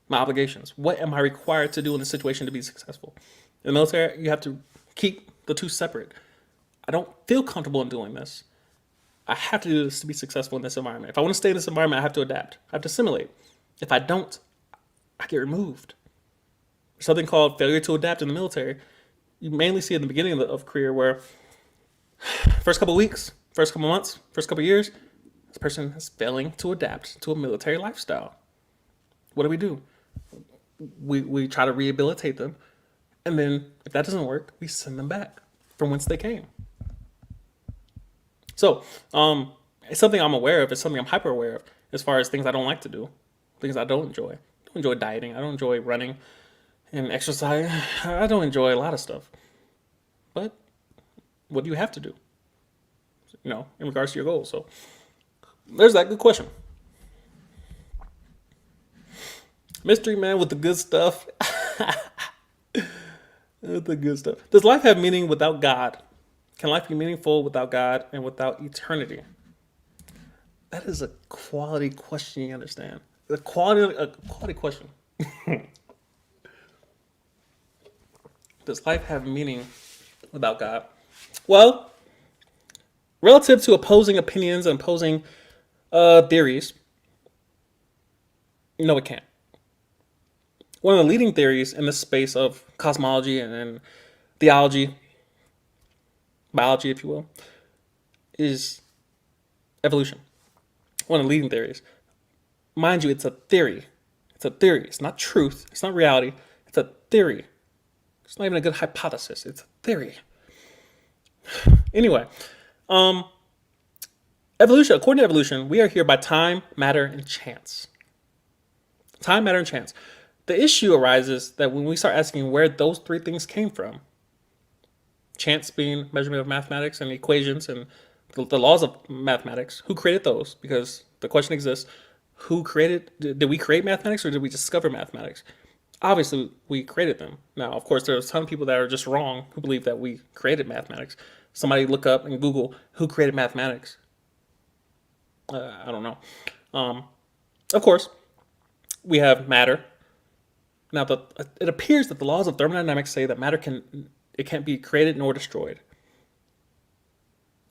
my obligations. What am I required to do in this situation to be successful? In the military, you have to keep the two separate. I don't feel comfortable in doing this. I have to do this to be successful in this environment. If I want to stay in this environment, I have to adapt. I have to assimilate. If I don't, I get removed. There's something called failure to adapt in the military. You mainly see it in the beginning of career where first couple of weeks, first couple of months, first couple of years, this person is failing to adapt to a military lifestyle. What do? We try to rehabilitate them. And then if that doesn't work, we send them back from whence they came. So it's something I'm aware of. It's something I'm hyper aware of as far as things I don't like to do, things I don't enjoy. I don't enjoy dieting. I don't enjoy running and exercise. I don't enjoy a lot of stuff. But what do you have to do? in regards to your goals. So there's that good question. Mystery Man with the good stuff. With the good stuff. Does life have meaning without God? Can life be meaningful without God and without eternity? That is a quality question, you understand? A quality question. Does life have meaning without God? Well, relative to opposing opinions and opposing theories, no, it can't. One of the leading theories in this space of cosmology and theology, biology, if you will, is evolution. One of the leading theories. Mind you, it's a theory. It's a theory. It's not truth. It's not reality. It's a theory. It's not even a good hypothesis. It's a theory. Anyway, evolution. According to evolution, we are here by time, matter, and chance. Time, matter, and chance. The issue arises that when we start asking where those three things came from, chance being measurement of mathematics and equations and the laws of mathematics, who created those? Because the question exists, did we create mathematics or did we discover mathematics? Obviously, we created them. Now, of course, there's a ton of people that are just wrong who believe that we created mathematics. Somebody look up and Google who created mathematics. I don't know. Of course, we have matter. Now, it appears that the laws of thermodynamics say that matter can't be created nor destroyed.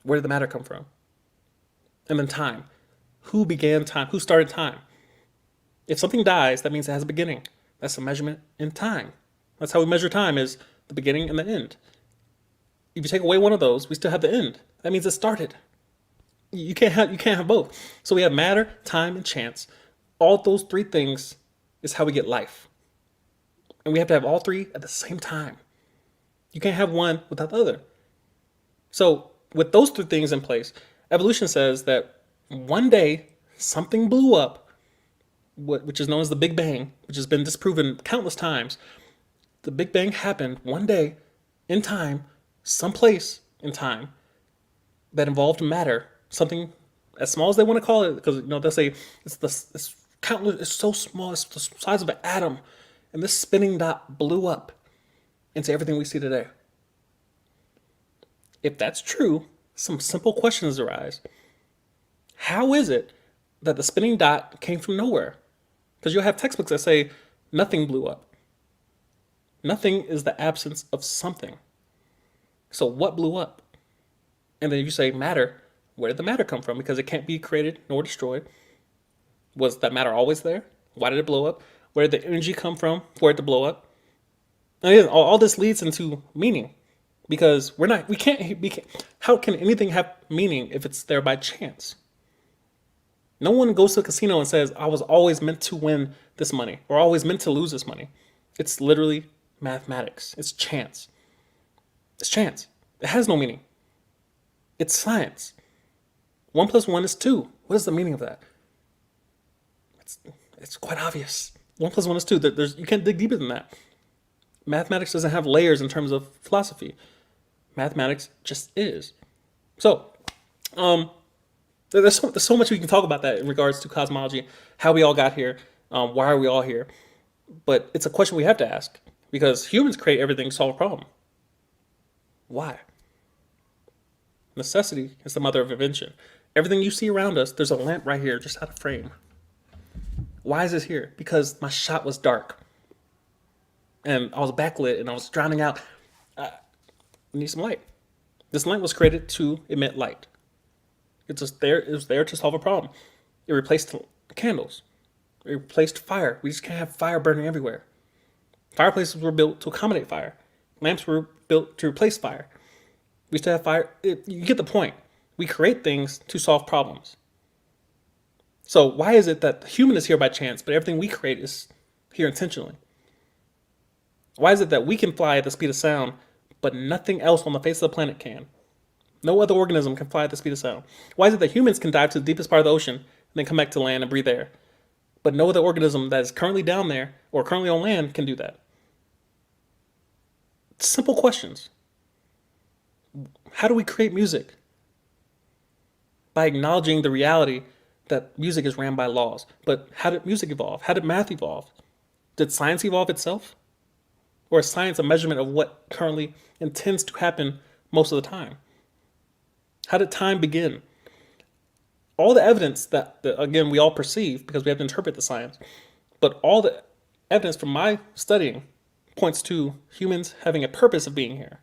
Where did the matter come from? And then time. Who began time? Who started time? If something dies, that means it has a beginning. That's a measurement in time. That's how we measure time, is the beginning and the end. If you take away one of those, we still have the end. That means it started. You can't have both. So we have matter, time, and chance. All those three things is how we get life. And we have to have all three at the same time. You can't have one without the other. So with those three things in place, evolution says that one day something blew up, which is known as the Big Bang, which has been disproven countless times. The Big Bang happened one day in time, someplace in time, that involved matter, something as small as they want to call it, because they'll say it's countless, it's so small, it's the size of an atom, and this spinning dot blew up into everything we see today. If that's true, some simple questions arise. How is it that the spinning dot came from nowhere? Because you'll have textbooks that say nothing blew up. Nothing is the absence of something. So what blew up? And then if you say matter, where did the matter come from? Because it can't be created nor destroyed. Was that matter always there? Why did it blow up? Where did the energy come from for it to blow up? And again, all this leads into meaning. Because we can't, how can anything have meaning if it's there by chance? No one goes to a casino and says, I was always meant to win this money or always meant to lose this money. It's literally mathematics. It's chance. It's chance. It has no meaning. It's science. 1 + 1 is 2. What is the meaning of that? It's quite obvious. 1 + 1 is 2. You can't dig deeper than that. Mathematics doesn't have layers in terms of philosophy. Mathematics just is. So, there's so much we can talk about that in regards to cosmology, how we all got here, why are we all here? But it's a question we have to ask because humans create everything to solve a problem. Why? Necessity is the mother of invention. Everything you see around us, there's a lamp right here just out of frame. Why is this here? Because my shot was dark. And I was backlit and I was drowning out. I need some light. This lamp was created to emit light. It was there to solve a problem. It replaced candles. It replaced fire. We just can't have fire burning everywhere. Fireplaces were built to accommodate fire. Lamps were built to replace fire. We still have fire. You get the point. We create things to solve problems. So why is it that the human is here by chance, but everything we create is here intentionally? Why is it that we can fly at the speed of sound, but nothing else on the face of the planet can? No other organism can fly at the speed of sound. Why is it that humans can dive to the deepest part of the ocean and then come back to land and breathe air? But no other organism that is currently down there or currently on land can do that. Simple questions. How do we create music? by acknowledging the reality that music is ran by laws. But how did music evolve? How did math evolve? Did science evolve itself? Or is science a measurement of what currently intends to happen most of the time? How did time begin? All the evidence that again, we all perceive because we have to interpret the science, but all the evidence from my studying points to humans having a purpose of being here.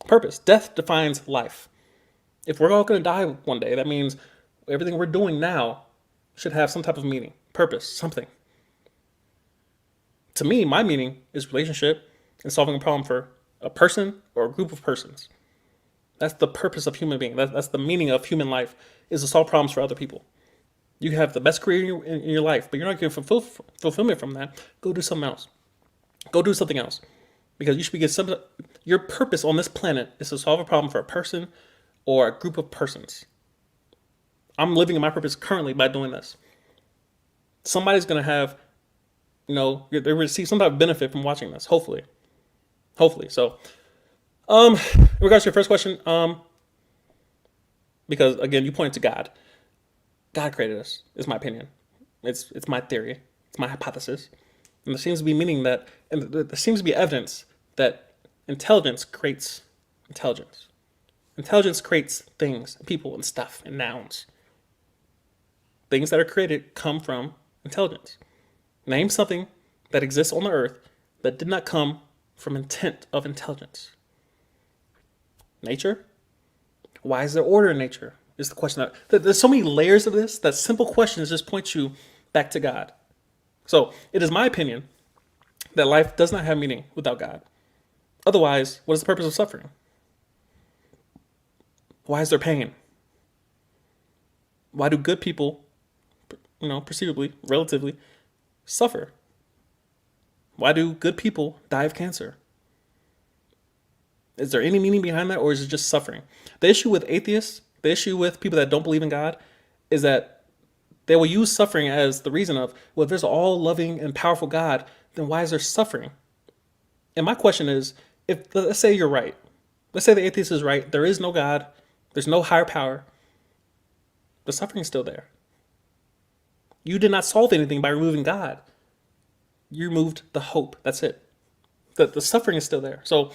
Purpose. Death defines life. If we're all going to die one day, that means everything we're doing now should have some type of meaning, purpose, something. To me, my meaning is relationship and solving a problem for a person or a group of persons. That's the purpose of human being. That's the meaning of human life, is to solve problems for other people. You have the best career in your life, but you're not getting fulfillment from that. Go do something else. Go do something else. Because you should be getting something. Your purpose on this planet is to solve a problem for a person or a group of persons. I'm living in my purpose currently by doing this. Somebody's going to have, they're going to receive some type of benefit from watching this, hopefully. So, in regards to your first question, because again, you pointed to God. God created us, is my opinion. It's my theory. It's my hypothesis. And there seems to be there seems to be evidence that intelligence creates intelligence. Intelligence creates things, people, and stuff, and nouns. Things that are created come from intelligence. Name something that exists on the earth that did not come from intent of intelligence. Nature? Why is there order in nature? Is the question. There's so many layers of this that simple questions just point you back to God. So it is my opinion that life does not have meaning without God. Otherwise, what is the purpose of suffering? Why is there pain? Why do good people, perceivably, relatively, suffer? Why do good people die of cancer? Is there any meaning behind that, or is it just suffering? The issue with atheists, the issue with people that don't believe in God, is that they will use suffering as the reason of, well, if there's an all-loving and powerful God, then why is there suffering? And my question is, let's say you're right. Let's say the atheist is right. There is no God. There's no higher power. The suffering is still there. You did not solve anything by removing God. You removed the hope. That's it. The suffering is still there. So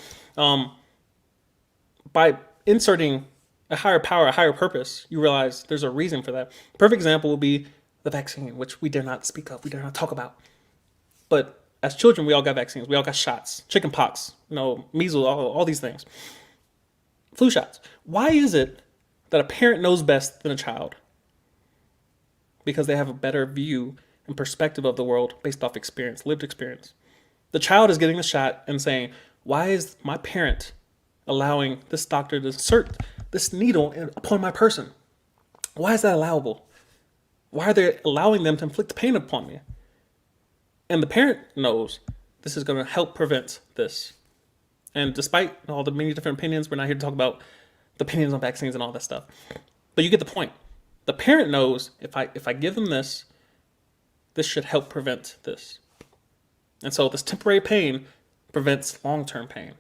by inserting a higher power, a higher purpose, you realize there's a reason for that. Perfect example would be the vaccine, which we dare not speak of. We dare not talk about. But as children, we all got vaccines. We all got shots. Chicken pox, measles, all these things. Flu shots. Why is it that a parent knows best than a child? Because they have a better view and perspective of the world based off experience, lived experience. The child is getting the shot and saying, why is my parent allowing this doctor to insert this needle upon my person? Why is that allowable? Why are they allowing them to inflict pain upon me? And the parent knows this is going to help prevent this. And despite all the many different opinions, we're not here to talk about the opinions on vaccines and all that stuff. But you get the point. The parent knows if I give them this should help prevent this. And so this temporary pain prevents long-term pain.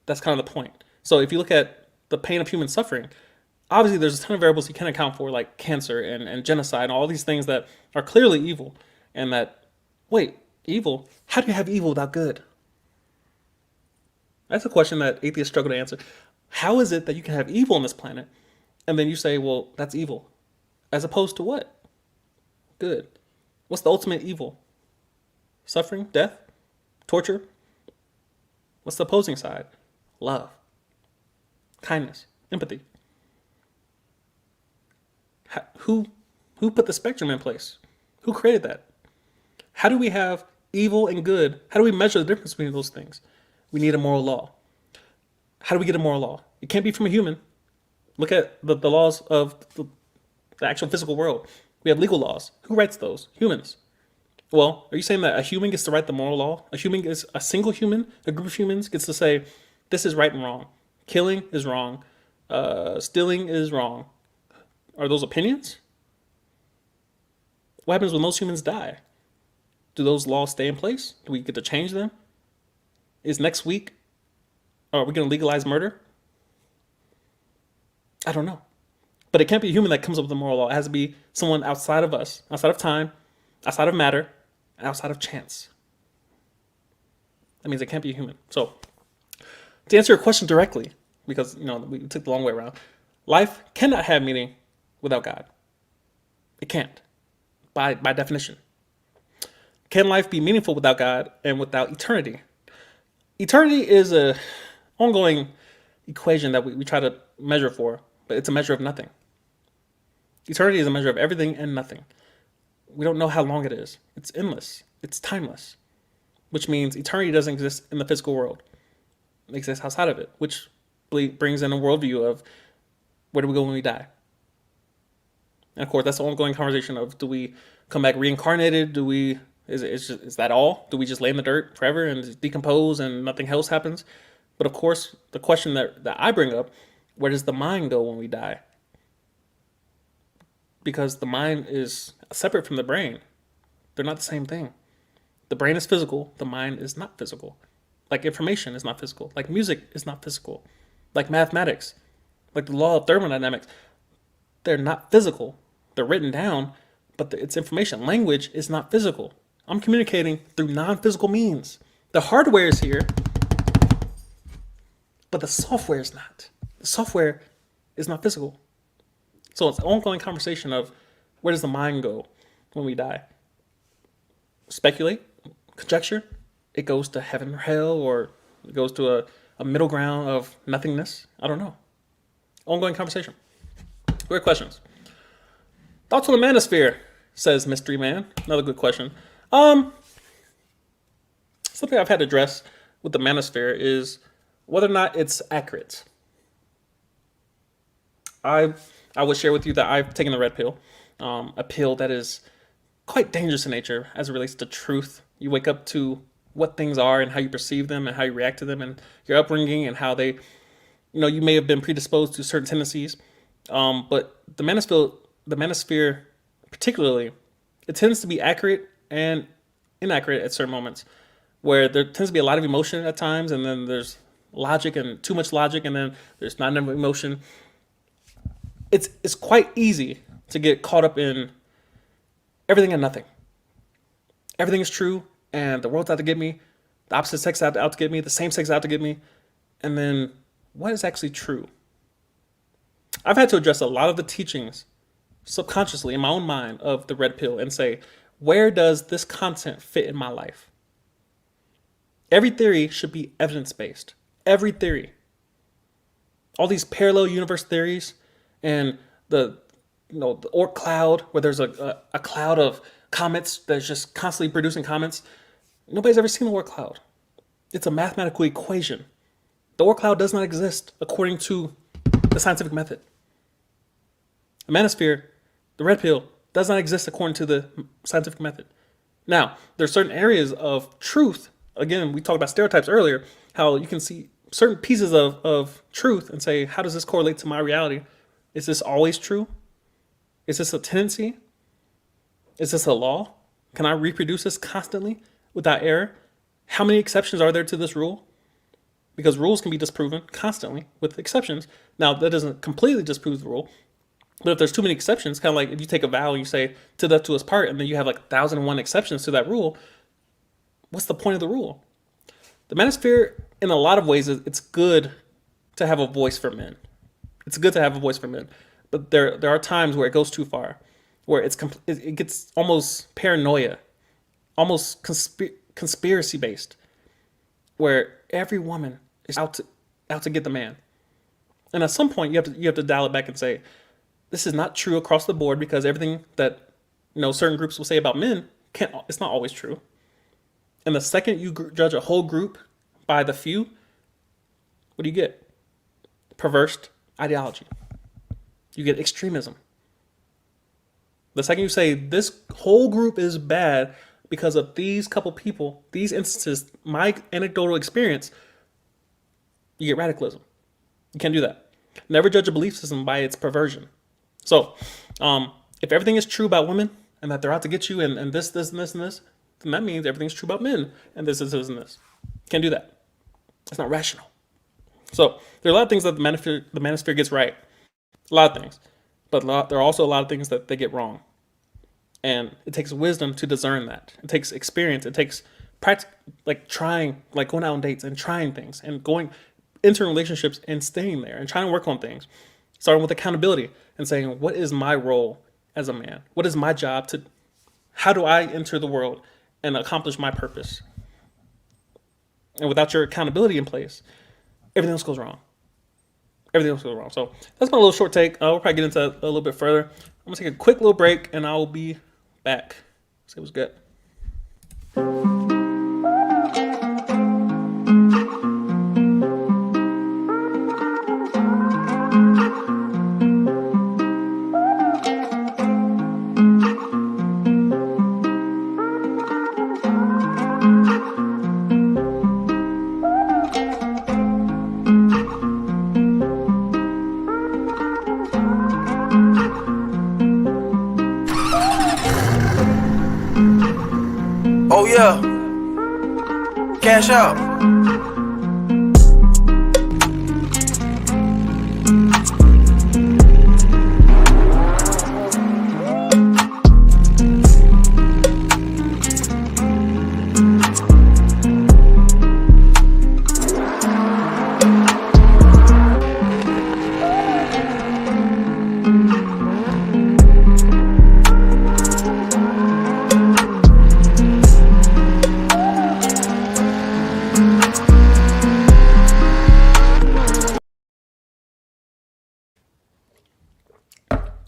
That's kind of the point. So if you look at the pain of human suffering, obviously there's a ton of variables you can't account for, like cancer and genocide and all these things that are clearly evil. And evil? How do you have evil without good? That's a question that atheists struggle to answer. How is it that you can have evil on this planet, and then you say, well, that's evil? As opposed to what? Good. What's the ultimate evil? Suffering? Death? Torture? What's the opposing side? Love. Kindness. Empathy. Who put the spectrum in place? Who created that? How do we have evil and good? How do we measure the difference between those things? We need a moral law. How do we get a moral law? It can't be from a human. Look at the laws of the actual physical world. We have legal laws. Who writes those? Humans. Well, are you saying that a human gets to write the moral law? A single human, a group of humans gets to say, this is right and wrong. Killing is wrong. Stealing is wrong. Are those opinions? What happens when those humans die? Do those laws stay in place? Do we get to change them? Is next week, are we going to legalize murder? I don't know. But it can't be a human that comes up with a moral law. It has to be someone outside of us, outside of time, outside of matter, and outside of chance. That means it can't be a human. So, to answer your question directly, because we took the long way around, life cannot have meaning without God. It can't, by definition. Can life be meaningful without God and without eternity? Eternity is a ongoing equation that we try to measure for, but it's a measure of nothing. Eternity is a measure of everything and nothing. We don't know how long it is. It's endless. It's timeless, which means eternity doesn't exist in the physical world. It exists outside of it, which brings in a worldview of where do we go when we die? And of course, that's the ongoing conversation of, do we come back reincarnated? Is that all? Do we just lay in the dirt forever and just decompose and nothing else happens? But of course, the question that I bring up, where does the mind go when we die? Because the mind is separate from the brain. They're not the same thing. The brain is physical. The mind is not physical. Like information is not physical. Like music is not physical. Like mathematics. Like the law of thermodynamics. They're not physical. They're written down, but it's information. Language is not physical. I'm communicating through non-physical means. The hardware is here, but the software is not. The software is not physical. So it's an ongoing conversation of, where does the mind go when we die? Speculate, conjecture. It goes to heaven or hell, or it goes to a middle ground of nothingness. I don't know. Ongoing conversation. Great questions. Thoughts on the Manosphere, says Mystery Man. Another good question. Something I've had to address with the Manosphere is whether or not it's accurate. I would share with you that I've taken the red pill, a pill that is quite dangerous in nature as it relates to truth. You wake up to what things are and how you perceive them and how you react to them and your upbringing and how they, you may have been predisposed to certain tendencies. But the Manosphere particularly, it tends to be accurate and inaccurate at certain moments, where there tends to be a lot of emotion at times, and then there's logic and too much logic, and then there's not enough emotion. It's quite easy to get caught up in everything and nothing. Everything is true, and the world's out to get me. The opposite sex out to get me. The same sex out to get me. And then, what is actually true? I've had to address a lot of the teachings subconsciously in my own mind of the red pill and say, where does this content fit in my life? Every theory should be evidence-based. Every theory. All these parallel universe theories and the Oort cloud, where there's a cloud of comets that's just constantly producing comets. Nobody's ever seen the Oort cloud. It's a mathematical equation. The Oort cloud does not exist according to the scientific method. The Manosphere, the red pill, does not exist according to the scientific method. Now, there's certain areas of truth. Again, we talked about stereotypes earlier, how you can see certain pieces of truth and say, how does this correlate to my reality? Is this always true? Is this a tendency? Is this a law? Can I reproduce this constantly without error? How many exceptions are there to this rule? Because rules can be disproven constantly with exceptions. Now, that doesn't completely disprove the rule, but if there's too many exceptions, kind of like if you take a vow and you say to death to us part, and then you have like 1,001 exceptions to that rule, what's the point of the rule? The Manosphere, in a lot of ways, it's good to have a voice for men. It's good to have a voice for men, but there are times where it goes too far, where it gets almost paranoia, almost conspiracy based, where every woman is out to get the man. And at some point, you have to dial it back and say, this is not true across the board, because everything that certain groups will say about men it's not always true. And the second you judge a whole group by the few, what do you get? Perverse ideology. You get extremism. The second you say this whole group is bad because of these couple people, these instances, my anecdotal experience, you get radicalism. You can't do that. Never judge a belief system by its perversion. So, if everything is true about women and that they're out to get you and this, and this, then that means everything's true about men and this, and this. Can't do that. It's not rational. So, there are a lot of things that the Manosphere gets right. A lot of things. But there are also a lot of things that they get wrong. And it takes wisdom to discern that. It takes experience. It takes trying, like going out on dates and trying things and going into relationships and staying there and trying to work on things. Starting with accountability and saying, what is my role as a man? What is my job how do I enter the world and accomplish my purpose? And without your accountability in place, everything else goes wrong. Everything else goes wrong. So that's my little short take. We'll probably get into that a little bit further. I'm going to take a quick little break and I will be back. Say what's good. Oh yeah, Cashapp.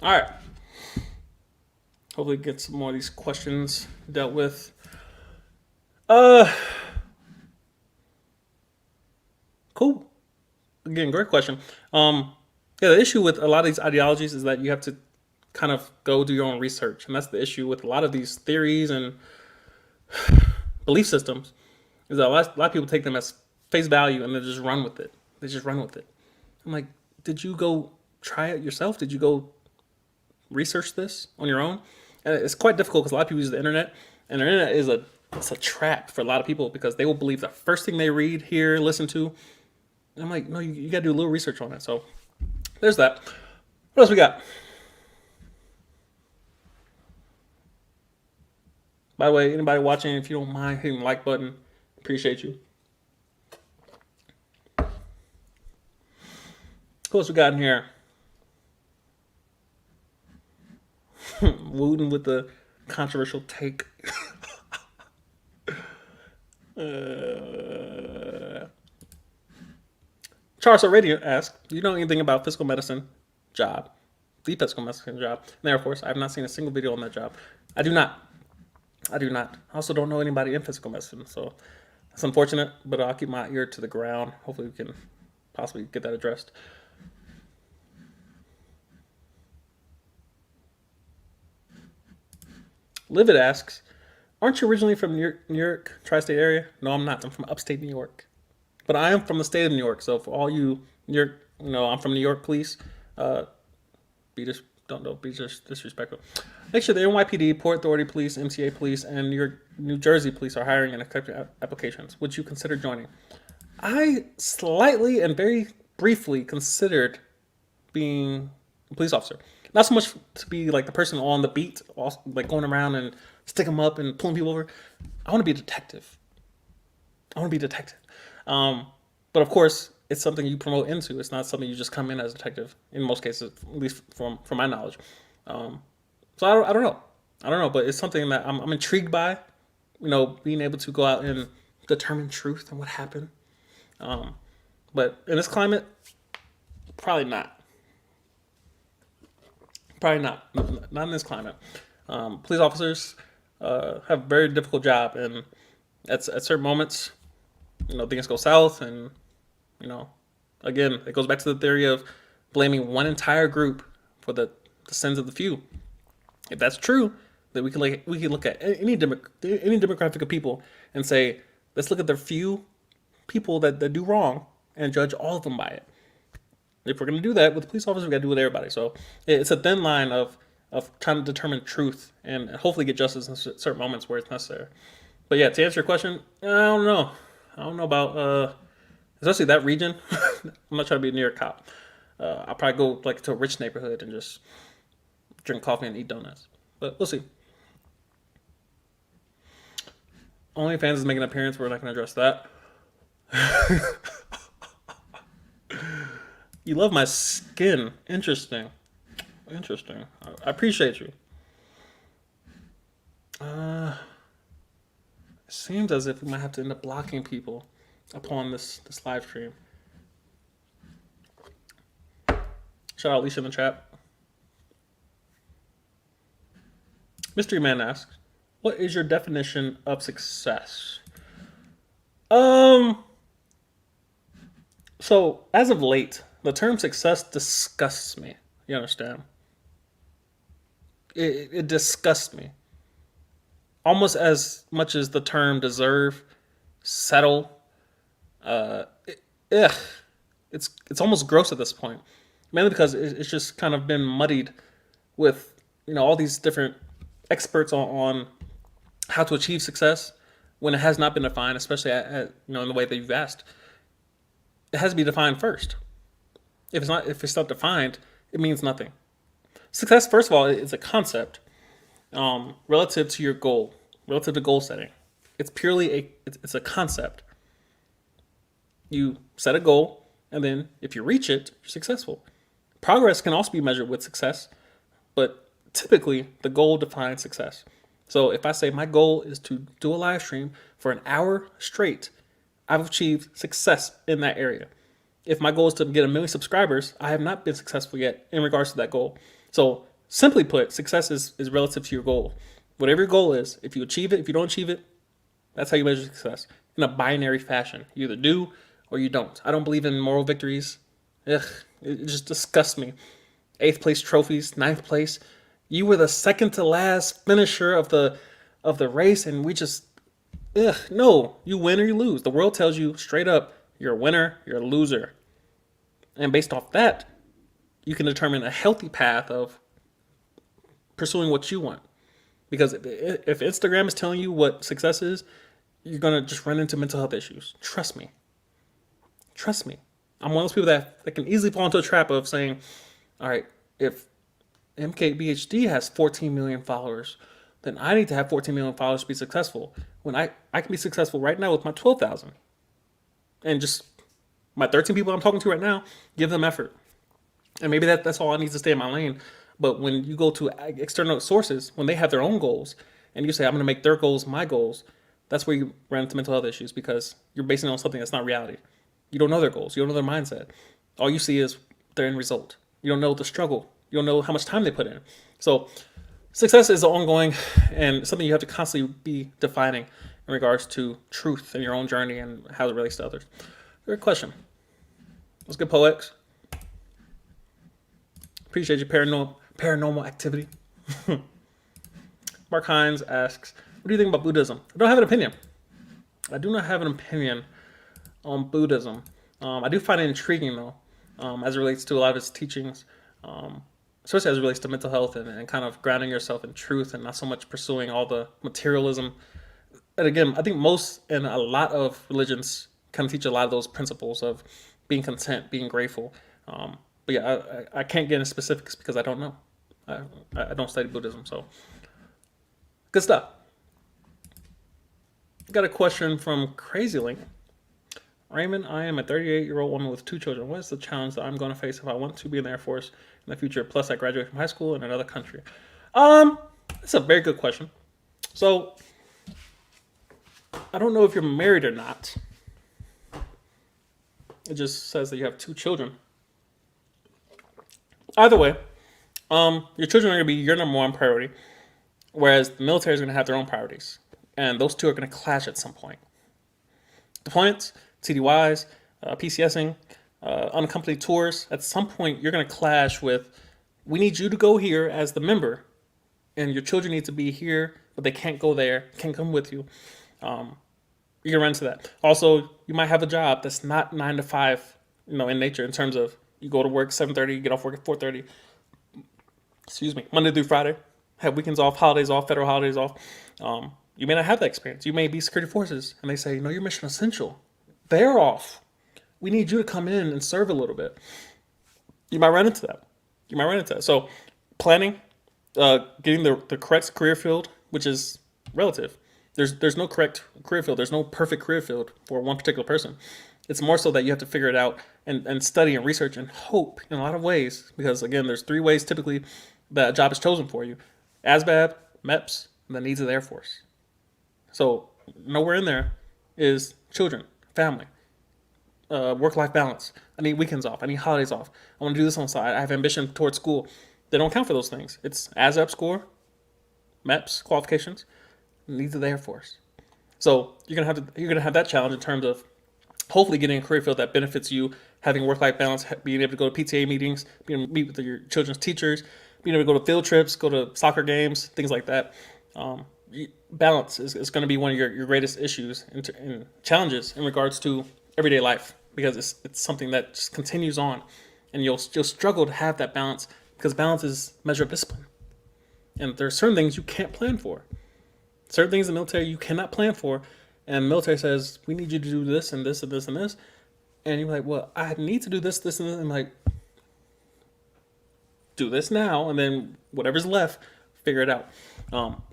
All right. Hopefully get some more of these questions dealt with. Cool. Again, great question. Yeah, the issue with a lot of these ideologies is that you have to kind of go do your own research. And that's the issue with a lot of these theories and belief systems, is that a lot of people take them as face value and they just run with it. They just run with it. I'm like, did you go try it yourself? Did you go research this on your own? And it's quite difficult because a lot of people use the internet, and the internet is it's a trap for a lot of people because they will believe the first thing they read, hear, listen to. And I'm like, no, you got to do a little research on it. So there's that. What else we got? By the way, anybody watching, if you don't mind hitting the like button, appreciate you. What else we got in here? Wooten with the controversial take. Charles Radiant asks, do you know anything about physical medicine job? The physical medicine job. And there, of course, I have not seen a single video on that job. I do not. I also don't know anybody in physical medicine, so that's unfortunate, but I'll keep my ear to the ground. Hopefully we can possibly get that addressed. Livid asks, aren't you originally from New York, tri-state area? No, I'm not. I'm from upstate New York. But I am from the state of New York, so for all you New York, I'm from New York police, be disrespectful. Make sure the NYPD, Port Authority Police, MTA Police, and New Jersey Police are hiring and accepting applications. Would you consider joining? I slightly and very briefly considered being a police officer. Not so much to be like the person on the beat, like going around and stick them up and pulling people over. I want to be a detective. But of course, it's something you promote into. It's not something you just come in as a detective. In most cases, at least from my knowledge. So I don't know, but it's something that I'm intrigued by. Being able to go out and determine truth and what happened. But in this climate, probably not. Probably not. Not in this climate. Police officers have a very difficult job, and at certain moments, things go south, and again, it goes back to the theory of blaming one entire group for the sins of the few. If that's true, then we can look at any demographic of people and say, let's look at the few people that do wrong and judge all of them by it. If we're going to do that with police officers, we got to do it with everybody. So it's a thin line of trying to determine truth and hopefully get justice in certain moments where it's necessary. But yeah, to answer your question, I don't know. I don't know about especially that region. I'm not trying to be a New York cop. I'll probably go like to a rich neighborhood and just drink coffee and eat donuts. But we'll see. OnlyFans is making an appearance. We're not going to address that. You love my skin. Interesting. Interesting. I appreciate you. It seems as if we might have to end up blocking people upon this live stream. Shout out Alicia in the chat. Mystery Man asks, "What is your definition of success?" So as of late, the term success disgusts me. You understand? It disgusts me. Almost as much as the term deserve, settle. Uh, ugh. It's almost gross at this point. Mainly because it's just kind of been muddied with all these different experts on how to achieve success when it has not been defined, especially in the way that you've asked. It has to be defined first. If it's not defined, it means nothing. Success, first of all, is a concept relative to your goal, relative to goal setting. It's purely it's a concept. You set a goal, and then if you reach it, you're successful. Progress can also be measured with success, but typically the goal defines success. So if I say my goal is to do a live stream for an hour straight, I've achieved success in that area. If my goal is to get 1 million subscribers, I have not been successful yet in regards to that goal. So simply put, success is relative to your goal. Whatever your goal is, if you achieve it, if you don't achieve it, that's how you measure success in a binary fashion. You either do or you don't. I don't believe in moral victories. Ugh, it just disgusts me. 8th place trophies, 9th place. You were the second to last finisher of the race, and we just no. You win or you lose. The world tells you straight up, you're a winner, you're a loser. And based off that, you can determine a healthy path of pursuing what you want. Because if Instagram is telling you what success is, you're going to just run into mental health issues. Trust me. Trust me. I'm one of those people that can easily fall into a trap of saying, all right, if MKBHD has 14 million followers, then I need to have 14 million followers to be successful. When I can be successful right now with my 12,000. And just my 13 people I'm talking to right now, give them effort. And maybe that's all I need to stay in my lane. But when you go to external sources, when they have their own goals, and you say, I'm going to make their goals my goals, that's where you run into mental health issues because you're basing it on something that's not reality. You don't know their goals. You don't know their mindset. All you see is their end result. You don't know the struggle. You don't know how much time they put in. So success is ongoing and something you have to constantly be defining in regards to truth in your own journey and how it relates to others. Good question. Let's get Poex. Appreciate your paranormal activity. Mark Hines asks, what do you think about Buddhism? I don't have an opinion. I do not have an opinion on Buddhism. I do find it intriguing, though, as it relates to a lot of its teachings, especially as it relates to mental health and kind of grounding yourself in truth and not so much pursuing all the materialism. And again, I think most and a lot of religions kind of teach a lot of those principles of being content, being grateful. But yeah, I can't get into specifics because I don't know. I don't study Buddhism, so good stuff. Got a question from Crazy Link. Raymond, I am a 38-year-old woman with 2 children. What is the challenge that I'm going to face if I want to be in the Air Force in the future? Plus, I graduate from high school in another country. That's a very good question. So, I don't know if you're married or not. It just says that you have 2 children. Either way, your children are going to be your number one priority, whereas the military is going to have their own priorities. And those two are going to clash at some point. Deployments, TDYs, PCSing, unaccompanied tours, at some point you're going to clash with, we need you to go here as the member, and your children need to be here, but they can't go there, can't come with you. You're going to run into that. Also, you might have a job that's not 9 to 5, in nature, in terms of you go to work 7:30, you get off work at 4:30. Monday through Friday. Have weekends off, holidays off, federal holidays off. You may not have that experience. You may be security forces, and they say, no, you're mission essential. They're off. We need you to come in and serve a little bit. You might run into that. You might run into that. So planning, getting the correct career field, which is relative. There's no correct career field. There's no perfect career field for one particular person. It's more so that you have to figure it out and study and research and hope in a lot of ways. Because again, there's three ways typically that a job is chosen for you: ASVAB, MEPS, and the needs of the Air Force. So nowhere in there is children, family, work-life balance. I need weekends off. I need holidays off. I want to do this on the side. I have ambition towards school. They don't count for those things. It's ASVAB score, MEPS qualifications, needs of the Air Force. So you're gonna have that challenge in terms of hopefully getting a career field that benefits you, having work-life balance, being able to go to PTA meetings, being able to meet with your children's teachers, being able to go to field trips, go to soccer games, things like that. Balance is going to be one of your greatest issues and challenges in regards to everyday life, because it's something that just continues on, and you'll struggle to have that balance because balance is a measure of discipline, and there are certain things you can't plan for. Certain things in the military you cannot plan for, and the military says we need you to do this and this and this and this, and you're like, well, I need to do this, this, and this. And I'm like, do this now, and then whatever's left, figure it out.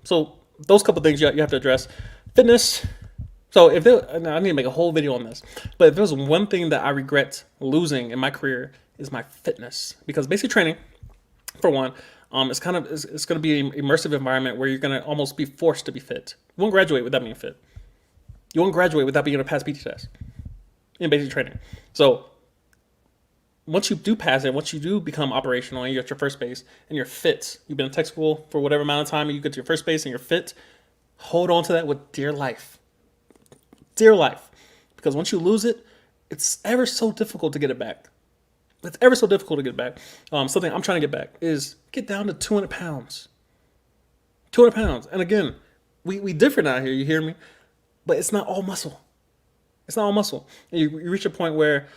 So those couple things you have to address. Fitness. So if there, and I need to make a whole video on this, but if there's one thing that I regret losing in my career is my fitness, because basic training, for one, it's going to be an immersive environment where you're going to almost be forced to be fit. You won't graduate without being fit. You won't graduate without being able to pass PT test in basic training. So once you do pass it, once you do become operational and you're at your first base and you're fit, you've been in tech school for whatever amount of time and you get to your first base and you're fit, hold on to that with dear life. Dear life. Because once you lose it, it's ever so difficult to get it back. It's ever so difficult to get back. Something I'm trying to get back is get down to 200 pounds. 200 pounds. And again, we different out here, you hear me? But it's not all muscle. It's not all muscle. And you reach a point where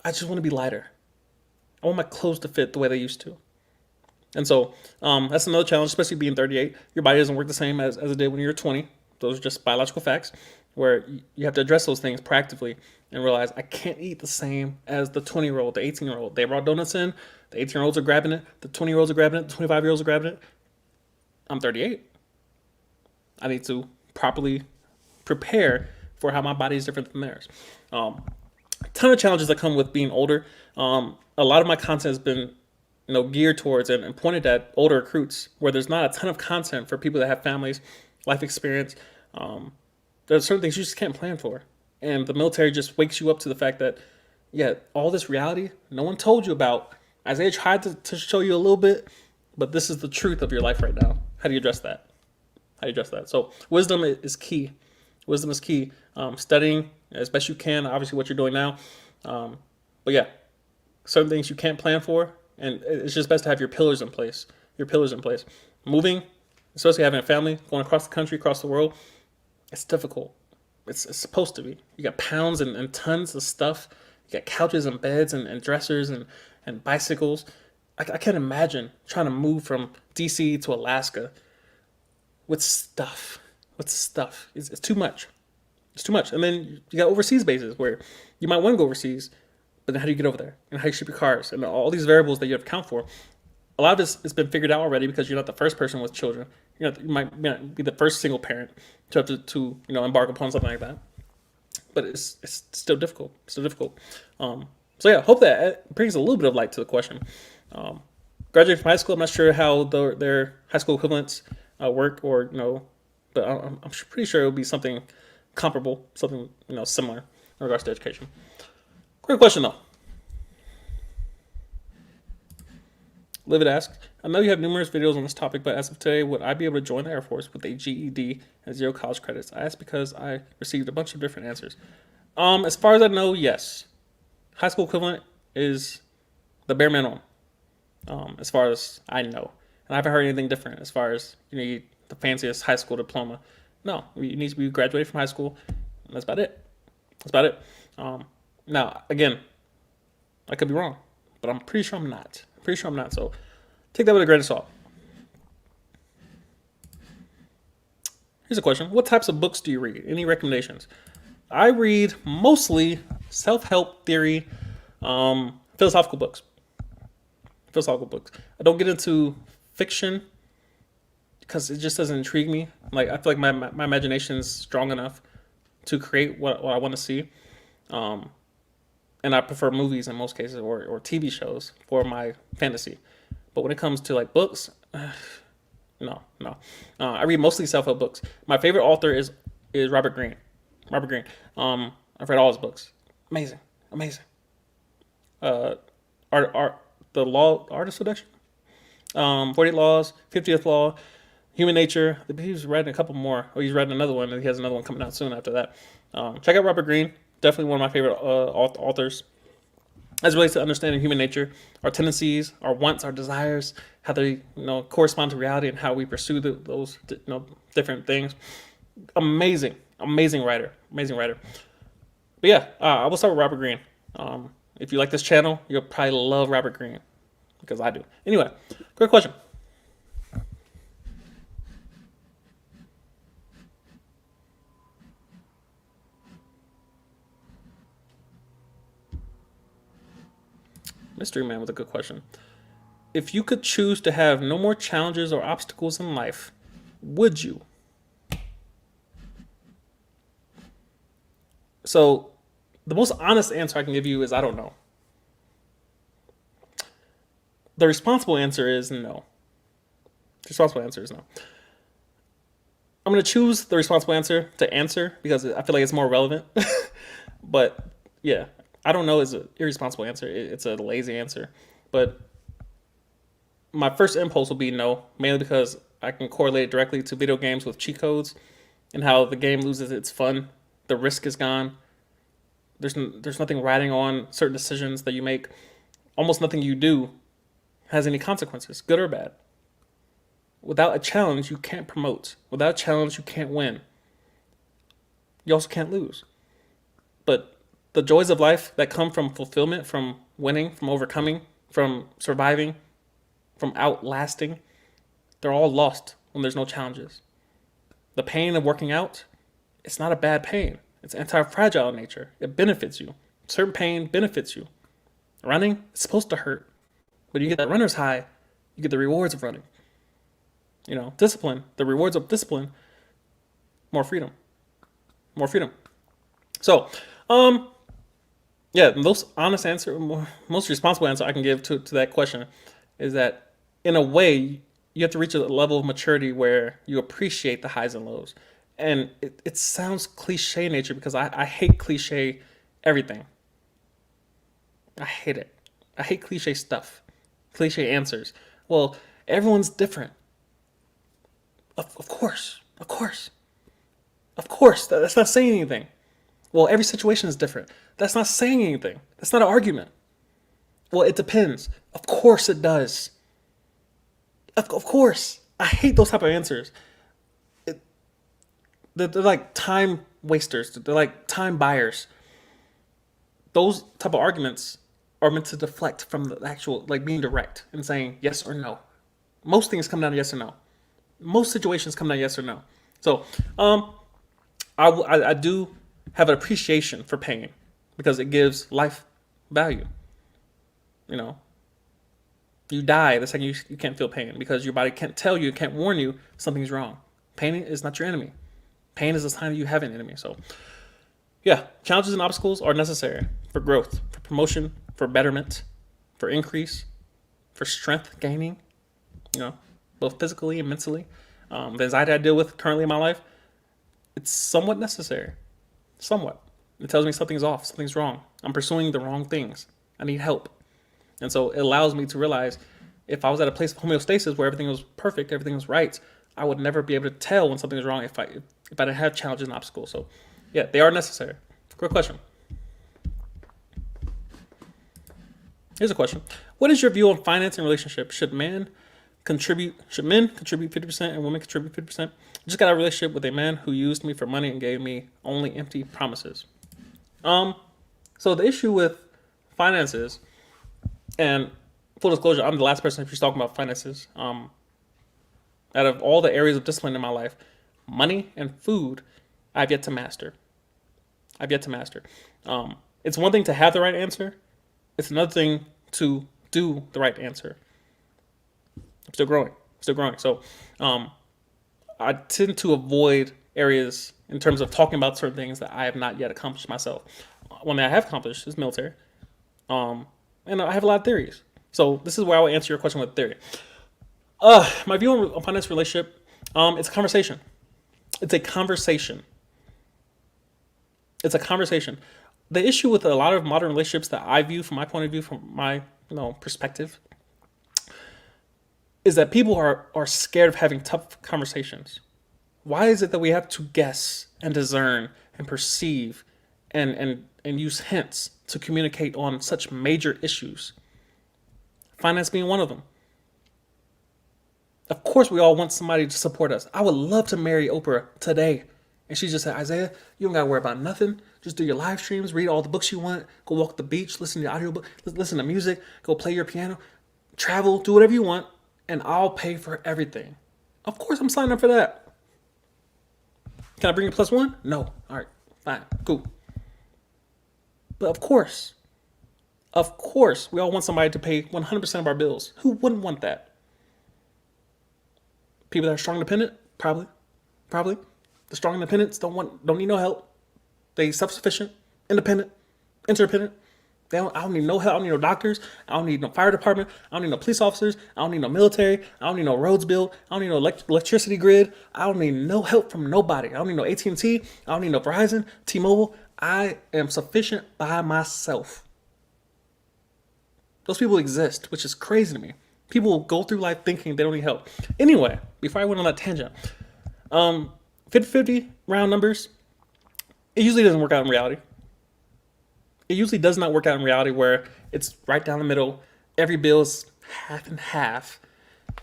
I just want to be lighter. I want my clothes to fit the way they used to. And so that's another challenge, especially being 38. Your body doesn't work the same as it did when you were 20. Those are just biological facts where you have to address those things proactively and realize I can't eat the same as the 20-year-old, the 18-year-old. They brought donuts in. The 18-year-olds are grabbing it. The 20-year-olds are grabbing it. The 25-year-olds are grabbing it. I'm 38. I need to properly prepare for how my body is different than theirs. A ton of challenges that come with being older. A lot of my content has been, geared towards and pointed at older recruits, where there's not a ton of content for people that have families, life experience. There's certain things you just can't plan for, and the military just wakes you up to the fact that, all this reality no one told you about. Isiah tried to show you a little bit, but this is the truth of your life right now. How do you address that? So wisdom is key. Wisdom is key. Studying as best you can, obviously what you're doing now. But certain things you can't plan for, and it's just best to have your pillars in place. Moving, especially having a family, going across the country, across the world, it's difficult. It's supposed to be. You got pounds and tons of stuff. You got couches and beds and dressers and bicycles. I can't imagine trying to move from DC to Alaska with stuff. It's too much. It's too much. And then you got overseas bases where you might want to go overseas, but then how do you get over there? And how do you ship your cars? And all these variables that you have to account for. A lot of it's been figured out already because you're not the first person with children. You might not be the first single parent to have to embark upon something like that. But it's still difficult. Hope that brings a little bit of light to the question. Graduating from high school, I'm not sure how their high school equivalents work, but I'm pretty sure it would be something comparable, something similar in regards to education. Great question though. Livid asks, I know you have numerous videos on this topic, but as of today, would I be able to join the Air Force with a GED and 0 college credits? I asked because I received a bunch of different answers. As far as I know, yes. High school equivalent is the bare minimum, as far as I know. And I haven't heard anything different as far as you need the fanciest high school diploma. No, you need to be graduated from high school. And that's about it. Now, again, I could be wrong, but I'm pretty sure I'm not. So take that with a grain of salt. Here's a question. What types of books do you read? Any recommendations? I read mostly self-help theory, philosophical books. Philosophical books. I don't get into fiction because it just doesn't intrigue me. Like I feel like my imagination is strong enough to create what I want to see. Um, and I prefer movies in most cases or TV shows for my fantasy. But when it comes to like books, no, no. I read mostly self-help books. My favorite author is Robert Greene. Robert Greene. I've read all his books. Amazing, amazing. Uh, art the law artist seduction. 48 Laws, 50th Law, Human Nature. He's writing a couple more. Oh, he's writing another one, and he has another one coming out soon after that. Check out Robert Greene. Definitely one of my favorite authors. As it relates to understanding human nature, our tendencies, our wants, our desires, how they correspond to reality, and how we pursue those different things. Amazing, amazing writer, amazing writer. But yeah, I will start with Robert Greene. If you like this channel, you'll probably love Robert Greene because I do. Anyway, great question. Mystery Man with a good question. If you could choose to have no more challenges or obstacles in life, would you? So, the most honest answer I can give you is I don't know. The responsible answer is no. The responsible answer is no. I'm going to choose the responsible answer to answer because I feel like it's more relevant. But yeah, I don't know is an irresponsible answer. It's a lazy answer. But my first impulse will be no, mainly because I can correlate it directly to video games with cheat codes and how the game loses its fun. The risk is gone. There's nothing riding on certain decisions that you make. Almost nothing you do has any consequences, good or bad. Without a challenge, you can't promote. Without a challenge, you can't win. You also can't lose. But the joys of life that come from fulfillment, from winning, from overcoming, from surviving, from outlasting, they're all lost when there's no challenges. The pain of working out, it's not a bad pain. It's anti-fragile in nature. It benefits you. Certain pain benefits you. Running, it's supposed to hurt. But you get that runner's high, you get the rewards of running. Discipline, the rewards of discipline, more freedom. More freedom. So, yeah, the most honest answer, most responsible answer I can give to that question is that in a way, you have to reach a level of maturity where you appreciate the highs and lows. And it sounds cliche in nature because I hate cliche everything. I hate it. I hate cliche stuff, cliche answers. Well, everyone's different. Of course. That's not saying anything. Well, every situation is different. That's not saying anything. That's not an argument. Well, it depends. Of course it does. Of course. I hate those type of answers. They're like time wasters. They're like time buyers. Those type of arguments are meant to deflect from the actual, like being direct and saying yes or no. Most things come down to yes or no. Most situations come down to yes or no. So, I do have an appreciation for pain because it gives life value. You die the second you can't feel pain because your body can't tell you, can't warn you something's wrong. Pain is not your enemy. Pain is a sign that you have an enemy. So, yeah, challenges and obstacles are necessary for growth, for promotion, for betterment, for increase, for strength gaining, both physically and mentally. The anxiety I deal with currently in my life, it's somewhat necessary. Somewhat. It tells me something's off, something's wrong. I'm pursuing the wrong things. I need help. And so it allows me to realize if I was at a place of homeostasis where everything was perfect, everything was right, I would never be able to tell when something is wrong if I didn't have challenges and obstacles. So, yeah, they are necessary. Great question. Here's a question. What is your view on finance and relationships? Should men contribute 50% and women contribute 50%? I just got a relationship with a man who used me for money and gave me only empty promises. So the issue with finances, and full disclosure, I'm the last person who's talking about finances. Out of all the areas of discipline in my life, money and food, I've yet to master. It's one thing to have the right answer. It's another thing to do the right answer. I'm still growing, still growing. So I tend to avoid areas in terms of talking about certain things that I have not yet accomplished myself. One thing I have accomplished is military. And I have a lot of theories. So this is where I will answer your question with theory. My view on finance relationship, it's a conversation. It's a conversation. It's a conversation. The issue with a lot of modern relationships that I view from my point of view, from my perspective, is that people are scared of having tough conversations. Why is it that we have to guess and discern and perceive and use hints to communicate on such major issues? Finance being one of them. Of course, we all want somebody to support us. I would love to marry Oprah today. And she just said, Isiah, you don't got to worry about nothing. Just do your live streams, read all the books you want, go walk the beach, listen to audiobook, listen to music, go play your piano, travel, do whatever you want, and I'll pay for everything. Of course, I'm signing up for that. Can I bring you +1? No. All right, fine, cool. But of course, we all want somebody to pay 100% of our bills. Who wouldn't want that? People that are strong independent, probably. The strong independents don't need no help. They self-sufficient, independent, interdependent. I don't need no help. I don't need no doctors. I don't need no fire department. I don't need no police officers. I don't need no military. I don't need no roads built. I don't need no electricity grid. I don't need no help from nobody. I don't need no AT&T. I don't need no Verizon, T-Mobile. I am sufficient by myself. Those people exist, which is crazy to me. People go through life thinking they don't need help. Anyway, before I went on that tangent, 50-50 round numbers, it usually doesn't work out in reality. It usually does not work out in reality where it's right down the middle. Every bill is half and half.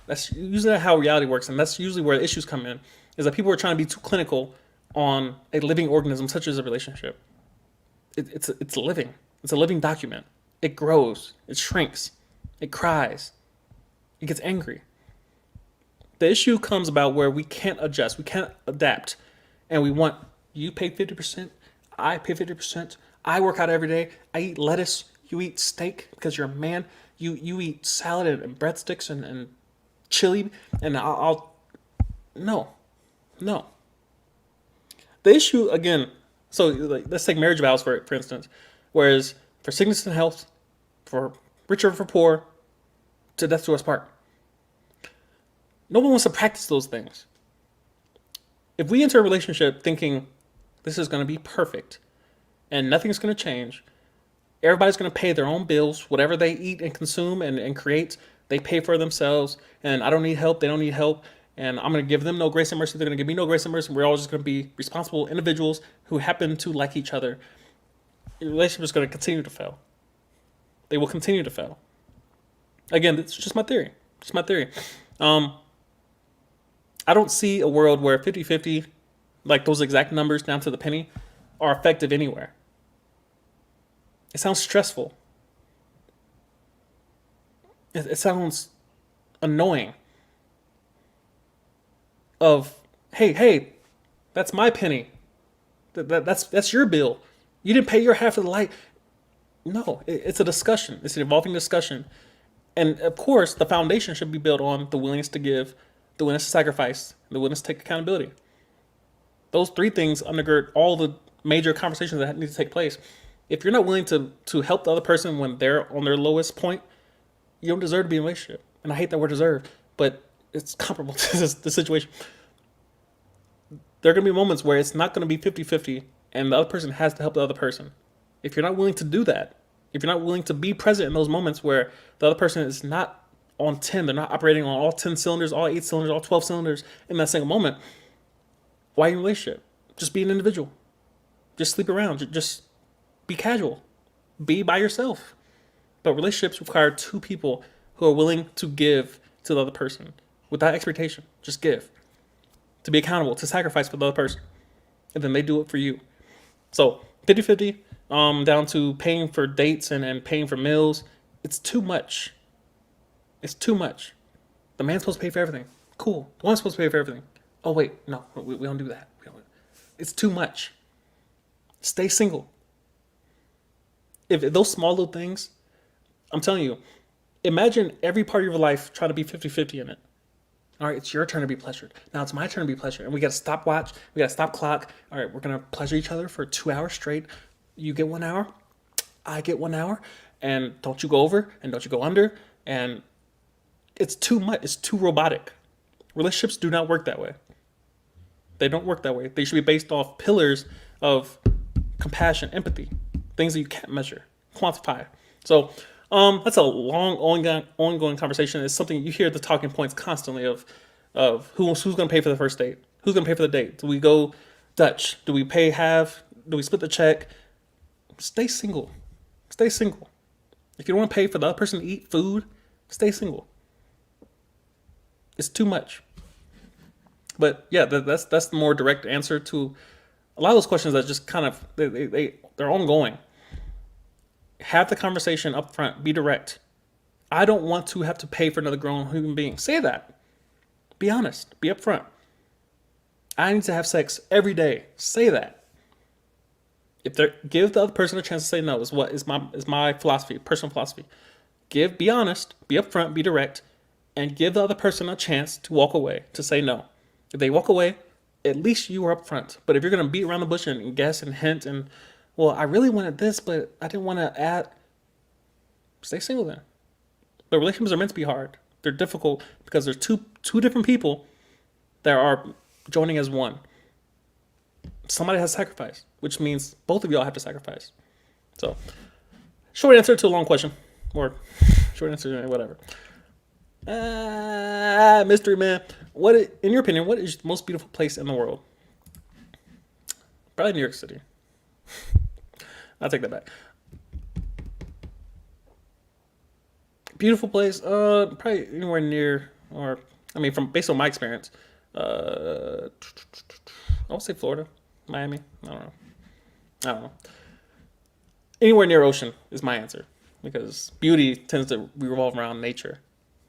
That's usually not how reality works, and that's usually where the issues come in, is that people are trying to be too clinical on a living organism such as a relationship. It's living. It's a living document. It grows. It shrinks. It cries. It gets angry. The issue comes about where we can't adjust. We can't adapt. And we want, you pay 50%. I pay 50%. I work out every day. I eat lettuce. You eat steak because you're a man. You eat salad and breadsticks and chili. And I'll no. The issue, again, so let's take marriage vows for instance. Whereas for sickness and health, for richer or for poor, to death do us part. No one wants to practice those things. If we enter a relationship thinking this is going to be perfect and nothing's going to change, everybody's going to pay their own bills, whatever they eat and consume and create, they pay for themselves, and I don't need help, they don't need help, and I'm going to give them no grace and mercy, they're going to give me no grace and mercy, and we're all just going to be responsible individuals who happen to like each other, your relationship is going to continue to fail. They will continue to fail. Again, it's just my theory. I don't see a world where 50-50, like those exact numbers down to the penny, are effective anywhere. It sounds stressful. It sounds annoying. Of, hey, that's my penny. That's your bill. You didn't pay your half of the light. No, it's a discussion. It's an evolving discussion. And of course, the foundation should be built on the willingness to give, the willingness to sacrifice, the willingness to take accountability. Those three things undergird all the major conversations that need to take place. If you're not willing to help the other person when they're on their lowest point, you don't deserve to be in a relationship. And I hate that word deserve, but it's comparable to the situation. There are going to be moments where it's not going to be 50-50 and the other person has to help the other person. If you're not willing to do that, if you're not willing to be present in those moments where the other person is not on 10, they're not operating on all 10 cylinders, all 8 cylinders, all 12 cylinders in that single moment, why are you in a relationship? Just be an individual. Just sleep around. Just be casual. Be by yourself. But relationships require two people who are willing to give to the other person without expectation. Just give. To be accountable, to sacrifice for the other person. And then they do it for you. So 50-50, down to paying for dates and paying for meals. It's too much. It's too much. The man's supposed to pay for everything. Cool. The woman's supposed to pay for everything. Oh, wait. No, we don't do that. It's too much. Stay single. If those small little things, I'm telling you, Imagine every part of your life trying to be 50-50 in it. All right, it's your turn to be pleasured. Now it's my turn to be pleasured. And we got to stop watch. We got to stop clock. All right, we're going to pleasure each other for 2 hours straight. You get 1 hour. I get 1 hour. And don't you go over and don't you go under. And it's too much. It's too robotic. Relationships do not work that way. They don't work that way. They should be based off pillars of compassion, empathy, things that you can't measure, quantify. So that's a long, ongoing conversation. It's something you hear the talking points constantly of who's going to pay for the first date, who's going to pay for the date. Do we go Dutch? Do we pay half? Do we split the check? Stay single. Stay single. If you don't want to pay for the other person to eat food, stay single. It's too much. But yeah, that's the more direct answer to a lot of those questions that just kind of they're ongoing. Have the conversation up front. Be direct. I don't want to have to pay for another grown human being. Say that. Be honest. Be upfront. I need to have sex every day. Say that. Give the other person a chance to say no. Is my philosophy, personal philosophy. Be honest. Be upfront. Be direct, and give the other person a chance to walk away, to say no. If they walk away, at least you were upfront. But if you're gonna beat around the bush and guess and hint and, well, I really wanted this, but I didn't want to add. Stay single then. But relationships are meant to be hard. They're difficult because there's two different people that are joining as one. Somebody has to sacrifice, which means both of y'all have to sacrifice. So, short answer to a long question, or short answer, whatever. Mystery man. In your opinion, what is the most beautiful place in the world? Probably New York City. I'll take that back. Beautiful place, probably anywhere near, or I mean, based on my experience, I would say Florida, Miami. I don't know. Anywhere near ocean is my answer, because beauty tends to revolve around nature,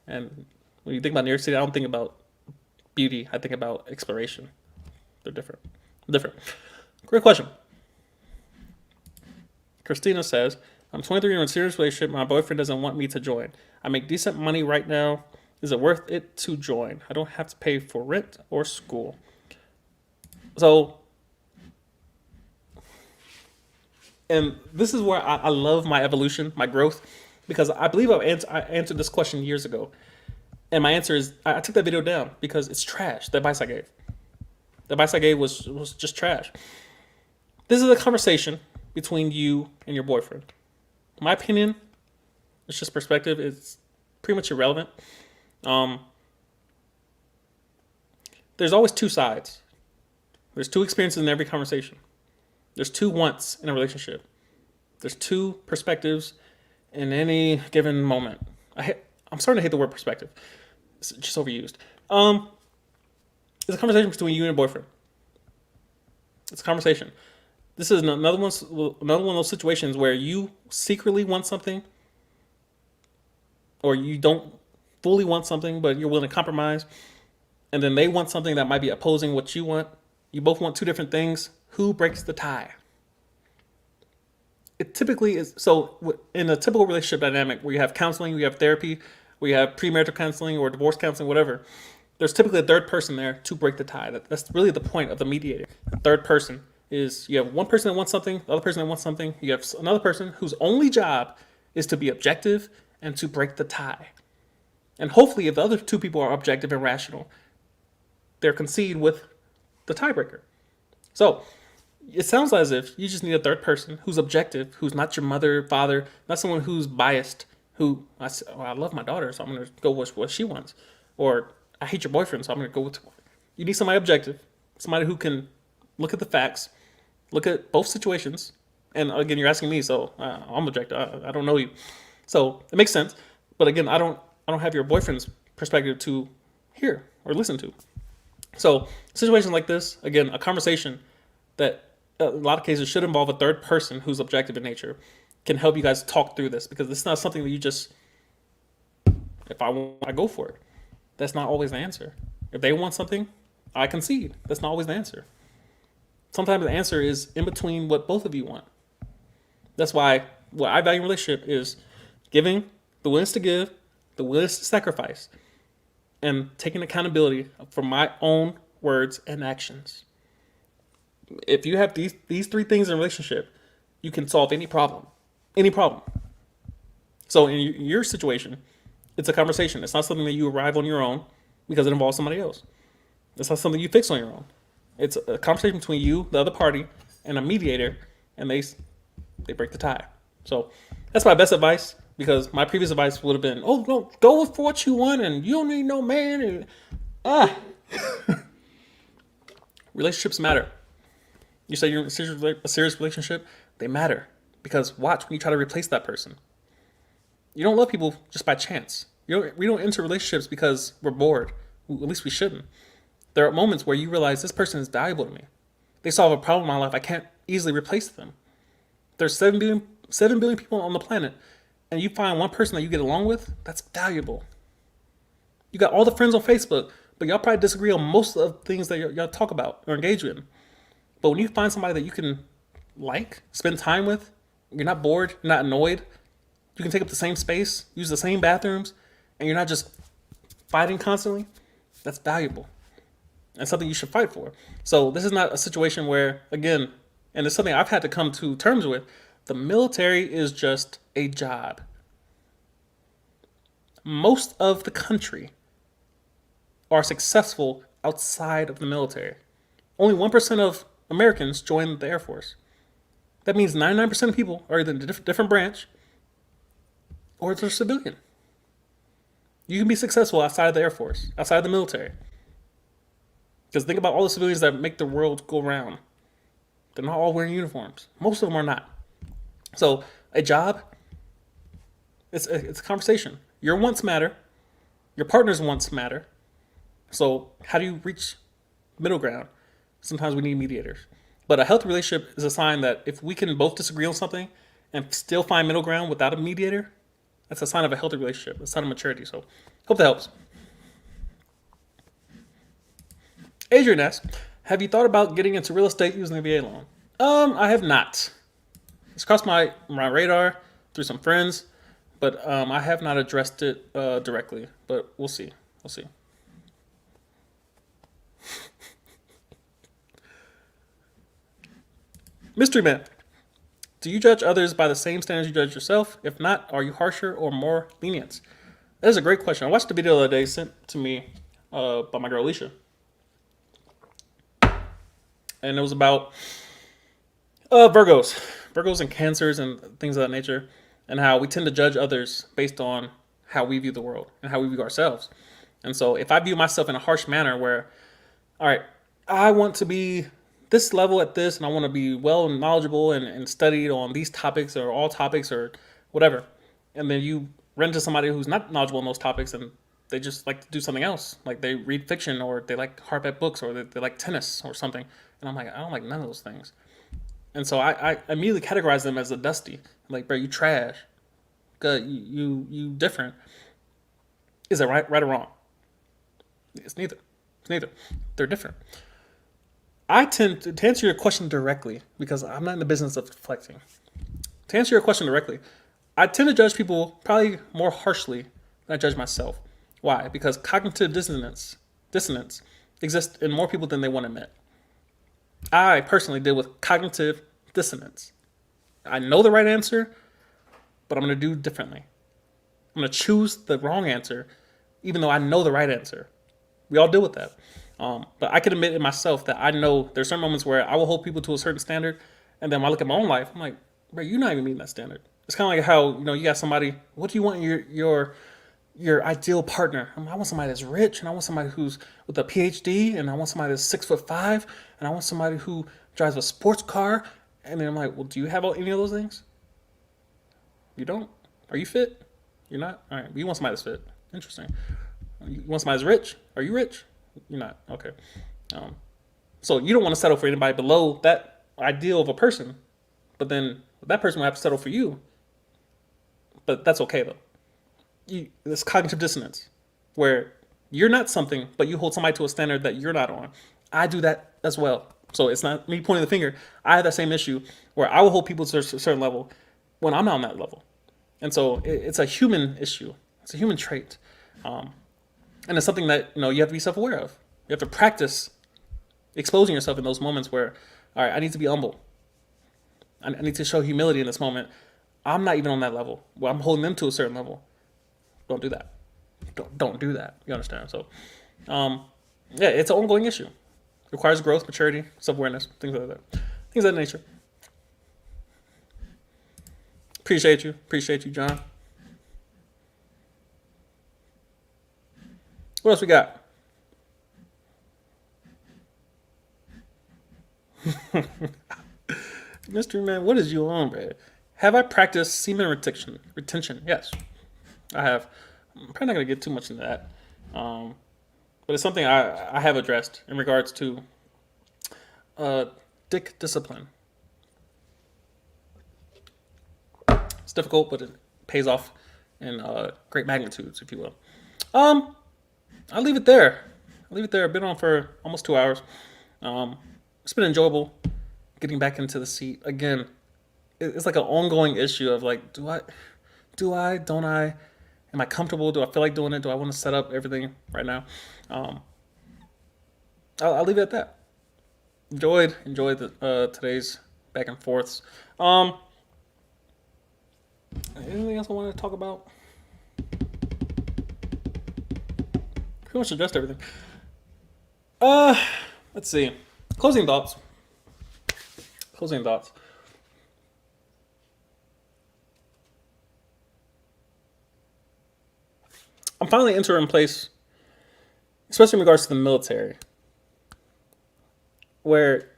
and when you think about New York City, I don't think about beauty. I think about exploration. They're different. Great question. Christina says, I'm 23 in a serious relationship. My boyfriend doesn't want me to join. I make decent money right now. Is it worth it to join? I don't have to pay for rent or school. So, and this is where I love my evolution, my growth, because I believe I answered this question years ago. And my answer is, I took that video down because it's trash, that advice I gave. The advice I gave was just trash. This is a conversation between you and your boyfriend. My opinion, it's just perspective. It's pretty much irrelevant. There's always two sides. There's two experiences in every conversation. There's two wants in a relationship. There's two perspectives in any given moment. I'm starting to hate the word perspective. It's just overused. It's a conversation between you and your boyfriend. It's a conversation. This is another one of those situations where you secretly want something, or you don't fully want something, but you're willing to compromise, and then they want something that might be opposing what you want. You both want two different things. Who breaks the tie? It typically is. So in a typical relationship dynamic where you have counseling, you have therapy, we have premarital counseling or divorce counseling, whatever, there's typically a third person there to break the tie. That's really the point of the mediator. The third person is, you have one person that wants something, the other person that wants something. You have another person whose only job is to be objective and to break the tie. And hopefully if the other two people are objective and rational, they're concede with the tiebreaker. So it sounds as if you just need a third person who's objective, who's not your mother, father, not someone who's biased, I love my daughter, so I'm going to go with what she wants. Or I hate your boyfriend, so I'm going to go with. You need somebody objective, somebody who can look at the facts, look at both situations. And again, you're asking me, so I'm objective. I don't know you, so it makes sense. But again, I don't have your boyfriend's perspective to hear or listen to. So situations like this, again, a conversation that a lot of cases should involve a third person who's objective in nature, can help you guys talk through this, because it's not something that you just, if I want, I go for it. That's not always the answer. If they want something, I concede. That's not always the answer. Sometimes the answer is in between what both of you want. That's why what I value in a relationship is giving the willingness to give, the willingness to sacrifice, and taking accountability for my own words and actions. If you have these three things in a relationship, you can solve any problem. Any problem. So in your situation, it's a conversation. It's not something that you arrive on your own because it involves somebody else. It's not something you fix on your own. It's a conversation between you, the other party, and a mediator, and they break the tie. So that's my best advice, because my previous advice would have been, oh, no, go for what you want, and you don't need no man. And relationships matter. You say you're in a serious relationship, they matter. Because watch when you try to replace that person. You don't love people just by chance. We don't enter relationships because we're bored. At least we shouldn't. There are moments where you realize this person is valuable to me. They solve a problem in my life. I can't easily replace them. There's 7 billion people on the planet, and you find one person that you get along with, that's valuable. You got all the friends on Facebook, but y'all probably disagree on most of the things that y'all talk about or engage in. But when you find somebody that you can spend time with, you're not bored, you're not annoyed, you can take up the same space, use the same bathrooms, and you're not just fighting constantly, that's valuable. And something you should fight for. So this is not a situation where, again, and it's something I've had to come to terms with, the military is just a job. Most of the country are successful outside of the military. Only 1% of Americans join the Air Force. That means 99% of people are either in a different branch or they're civilian. You can be successful outside of the Air Force, outside of the military. Because think about all the civilians that make the world go round. They're not all wearing uniforms. Most of them are not. So a job, it's a conversation. Your wants matter. Your partner's wants matter. So how do you reach middle ground? Sometimes we need mediators. But a healthy relationship is a sign that if we can both disagree on something and still find middle ground without a mediator, that's a sign of a healthy relationship, a sign of maturity. So hope that helps. Adrian asks, have you thought about getting into real estate using a VA loan? I have not. It's crossed my radar through some friends, but I have not addressed it directly. But we'll see. We'll see. Mystery Man, do you judge others by the same standards you judge yourself? If not, are you harsher or more lenient? That is a great question. I watched the video the other day sent to me by my girl Alicia. And it was about Virgos and Cancers and things of that nature, and how we tend to judge others based on how we view the world and how we view ourselves. And so if I view myself in a harsh manner where, all right, I want to be this level at this, and I want to be well knowledgeable and studied on these topics or all topics or whatever, and then you run into somebody who's not knowledgeable on those topics and they just like to do something else, like they read fiction or they like harp at books or they like tennis or something. And I'm like, I don't like none of those things. And so I immediately categorize them as a dusty. I'm like, bro, you trash. You different. Is that right or wrong? It's neither. They're different. I tend to answer your question directly, because I'm not in the business of deflecting. To answer your question directly, I tend to judge people probably more harshly than I judge myself. Why? Because cognitive dissonance exists in more people than they want to admit. I personally deal with cognitive dissonance. I know the right answer, but I'm going to do differently. I'm going to choose the wrong answer, even though I know the right answer. We all deal with that. But I can admit in myself that I know there's certain moments where I will hold people to a certain standard, and then when I look at my own life, I'm like, bro, you're not even meeting that standard. It's kind of like how, you got somebody, what do you want in your ideal partner? I want somebody that's rich, and I want somebody who's with a PhD, and I want somebody that's 6'5", and I want somebody who drives a sports car. And then I'm like, well, do you have any of those things? You don't? Are you fit? You're not? All right. You want somebody that's fit. Interesting. You want somebody that's rich? Are you rich? You're not. Okay. So you don't want to settle for anybody below that ideal of a person, but then that person will have to settle for you. But that's okay though. This cognitive dissonance where you're not something, but you hold somebody to a standard that you're not on. I do that as well. So it's not me pointing the finger. I have that same issue where I will hold people to a certain level when I'm not on that level. And so it's a human issue. It's a human trait. And it's something that, you have to be self-aware of. You have to practice exposing yourself in those moments where, all right, I need to be humble. I need to show humility in this moment. I'm not even on that level. Well, I'm holding them to a certain level. Don't do that. Don't do that. You understand? So, yeah, it's an ongoing issue. It requires growth, maturity, self-awareness, things like that. Things of that nature. Appreciate you, John. What else we got? Mystery Man, what is you on, bro? Have I practiced semen retention? Yes, I have. I'm probably not gonna get too much into that, but it's something I have addressed in regards to dick discipline. It's difficult, but it pays off in great magnitudes, if you will. I'll leave it there. I've been on for almost 2 hours. It's been enjoyable getting back into the seat again. It's like an ongoing issue of like, don't I? Am I comfortable? Do I feel like doing it? Do I want to set up everything right now? I'll leave it at that. Enjoyed the today's back and forths. Anything else I want to talk about? Pretty much addressed everything. Let's see. Closing thoughts. I'm finally entering a place, especially in regards to the military, where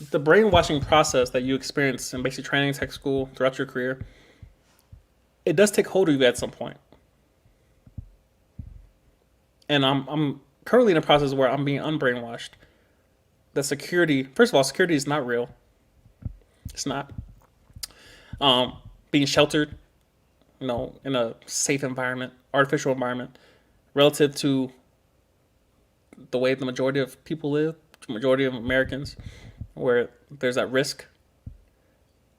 the brainwashing process that you experience in basic training, tech school, throughout your career, it does take hold of you at some point. And I'm currently in a process where I'm being unbrainwashed. That security, first of all, security is not real. It's not. Being sheltered, in a safe environment, artificial environment, relative to the way the majority of people live, the majority of Americans, where there's that risk.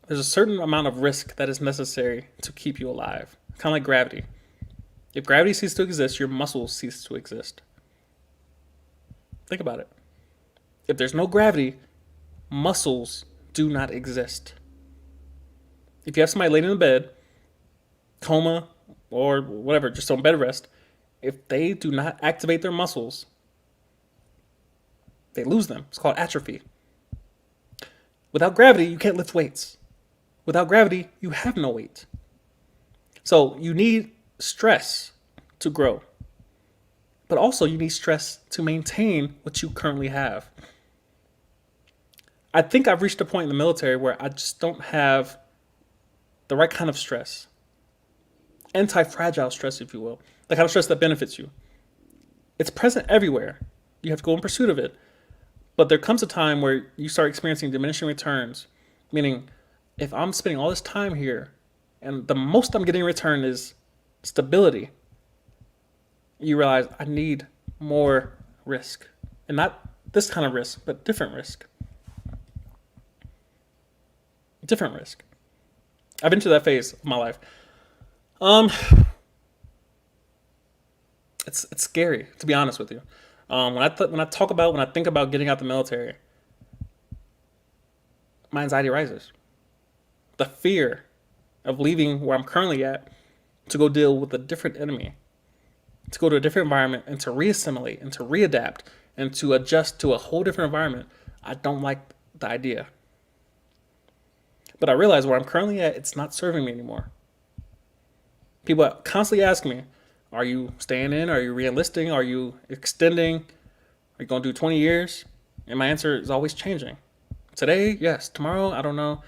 There's a certain amount of risk that is necessary to keep you alive. Kind of like gravity. If gravity ceases to exist, your muscles cease to exist. Think about it. If there's no gravity, muscles do not exist. If you have somebody laying in the bed, coma, or whatever, just on bed rest, if they do not activate their muscles, they lose them. It's called atrophy. Without gravity, you can't lift weights. Without gravity, you have no weight. So you need stress to grow. But also you need stress to maintain what you currently have. I think I've reached a point in the military where I just don't have the right kind of stress. Anti-fragile stress, if you will. The kind of stress that benefits you. It's present everywhere. You have to go in pursuit of it. But there comes a time where you start experiencing diminishing returns. Meaning, if I'm spending all this time here, and the most I'm getting in return is stability, you realize I need more risk. And not this kind of risk, but different risk. Different risk. I've been through that phase of my life. It's scary, to be honest with you. When I think about getting out the military, my anxiety rises. The fear of leaving where I'm currently at to go deal with a different enemy, to go to a different environment and to reassimilate and to readapt and to adjust to a whole different environment. I don't like the idea. But I realize where I'm currently at, it's not serving me anymore. People constantly ask me, are you staying in? Are you re-enlisting? Are you extending? Are you going to do 20 years? And my answer is always changing. Today, yes. Tomorrow, I don't know.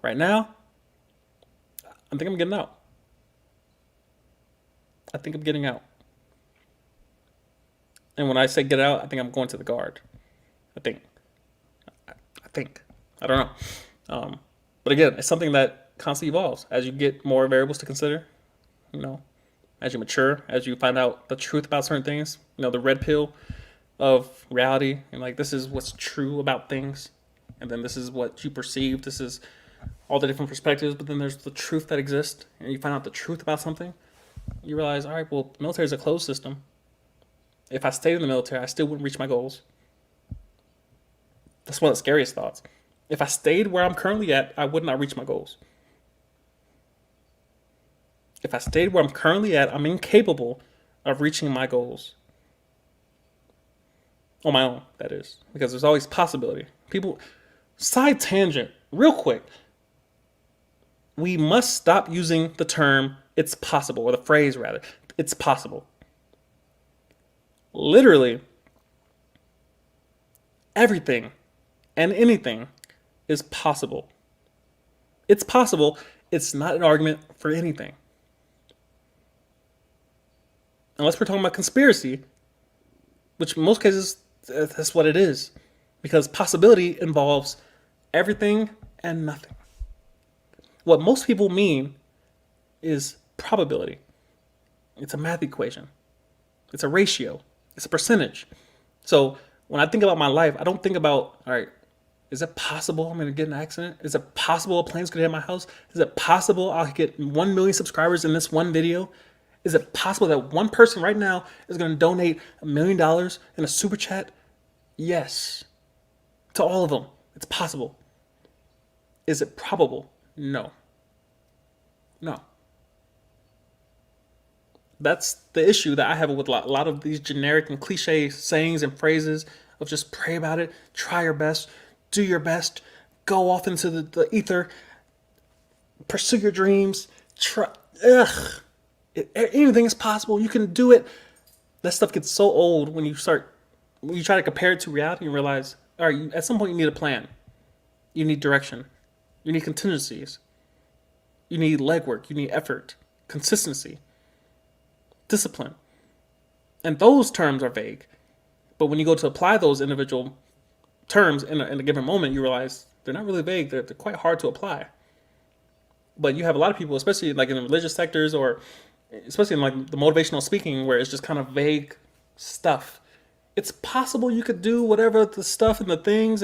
Right now, I think I'm getting out. And when I say get out, I think I'm going to the Guard. I think. I don't know. But again, it's something that constantly evolves as you get more variables to consider. As you mature, as you find out the truth about certain things. The red pill of reality, and like this is what's true about things, and then this is what you perceive. This is all the different perspectives, but then there's the truth that exists, and you find out the truth about something, you realize, all right, well, the military is a closed system. If I stayed in the military, I still wouldn't reach my goals. That's one of the scariest thoughts. If I stayed where I'm currently at, I would not reach my goals. If I stayed where I'm currently at, I'm incapable of reaching my goals. On my own, that is. Because there's always possibility. People, side tangent, real quick. We must stop using the term, it's possible, or the phrase rather, it's possible. Literally, everything and anything is possible. It's possible. It's not an argument for anything. Unless we're talking about conspiracy, which in most cases, that's what it is. Because possibility involves everything and nothing. What most people mean is probability. It's a math equation. It's a ratio. It's a percentage. So when I think about my life, I don't think about, all right, is it possible I'm going to get in an accident? Is it possible a plane's going to hit my house? Is it possible I'll get 1 million subscribers in this one video? Is it possible that one person right now is going to donate $1 million in a super chat? Yes. To all of them. It's possible. Is it probable? No. No. That's the issue that I have with a lot of these generic and cliche sayings and phrases of just pray about it, try your best, do your best, go off into the ether, pursue your dreams, anything is possible, you can do it. That stuff gets so old when you try to compare it to reality and realize, all right, at some point you need a plan. You need direction. You need contingencies. You need legwork. You need effort, consistency, discipline. And those terms are vague. But when you go to apply those individual terms in a given moment, you realize they're not really vague. They're quite hard to apply. But you have a lot of people, especially like in the religious sectors or especially in like the motivational speaking, where it's just kind of vague stuff. It's possible you could do whatever the stuff and the things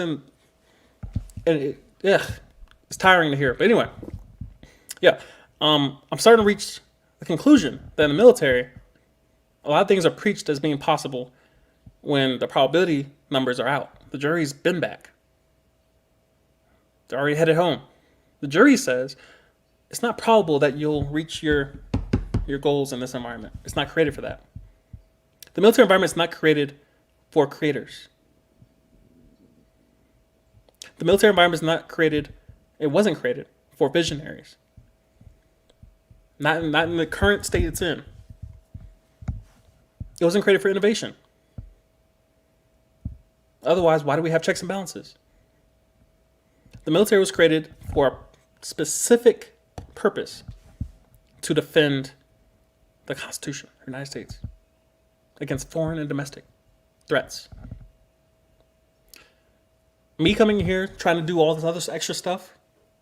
it's tiring to hear. But anyway, yeah, I'm starting to reach the conclusion that in the military, a lot of things are preached as being possible when the probability numbers are out. The jury's been back. They're already headed home. The jury says it's not probable that you'll reach your goals in this environment. It's not created for that. The military environment is not created for creators. The military environment is not created, it wasn't created for visionaries. Not in the current state it's in. It wasn't created for innovation. Otherwise, why do we have checks and balances? The military was created for a specific purpose: to defend the Constitution of the United States against foreign and domestic threats. Me coming here trying to do all this other extra stuff,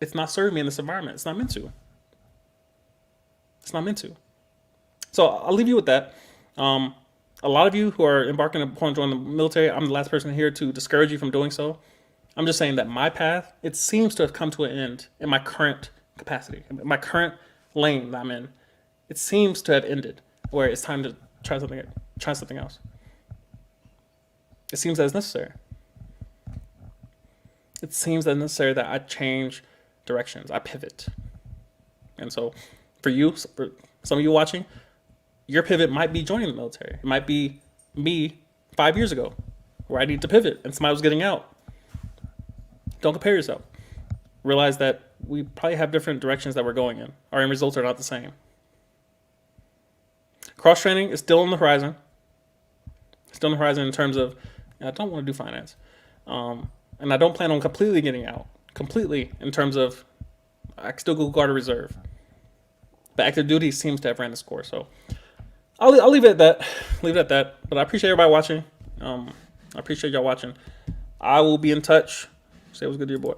it's not serving me in this environment. It's not meant to. It's not meant to. So I'll leave you with that. A lot of you who are embarking upon joining the military, I'm the last person here to discourage you from doing so. I'm just saying that my path, it seems to have come to an end in my current capacity, in my current lane that I'm in. It seems to have ended, where it's time to try something else. It seems that it's necessary. It seems that it's necessary that I change directions, I pivot. And so for you, for some of you watching, your pivot might be joining the military. It might be me 5 years ago, where I need to pivot and somebody was getting out. Don't compare yourself. Realize that we probably have different directions that we're going in. Our end results are not the same. Cross-training is still on the horizon. Still on the horizon in terms of, I don't want to do finance. And I don't plan on completely getting out. Completely in terms of, I can still go guard a reserve. But active duty seems to have ran the course. So I'll leave it at that. But I appreciate everybody watching. I appreciate y'all watching. I will be in touch. Say what's good to your boy.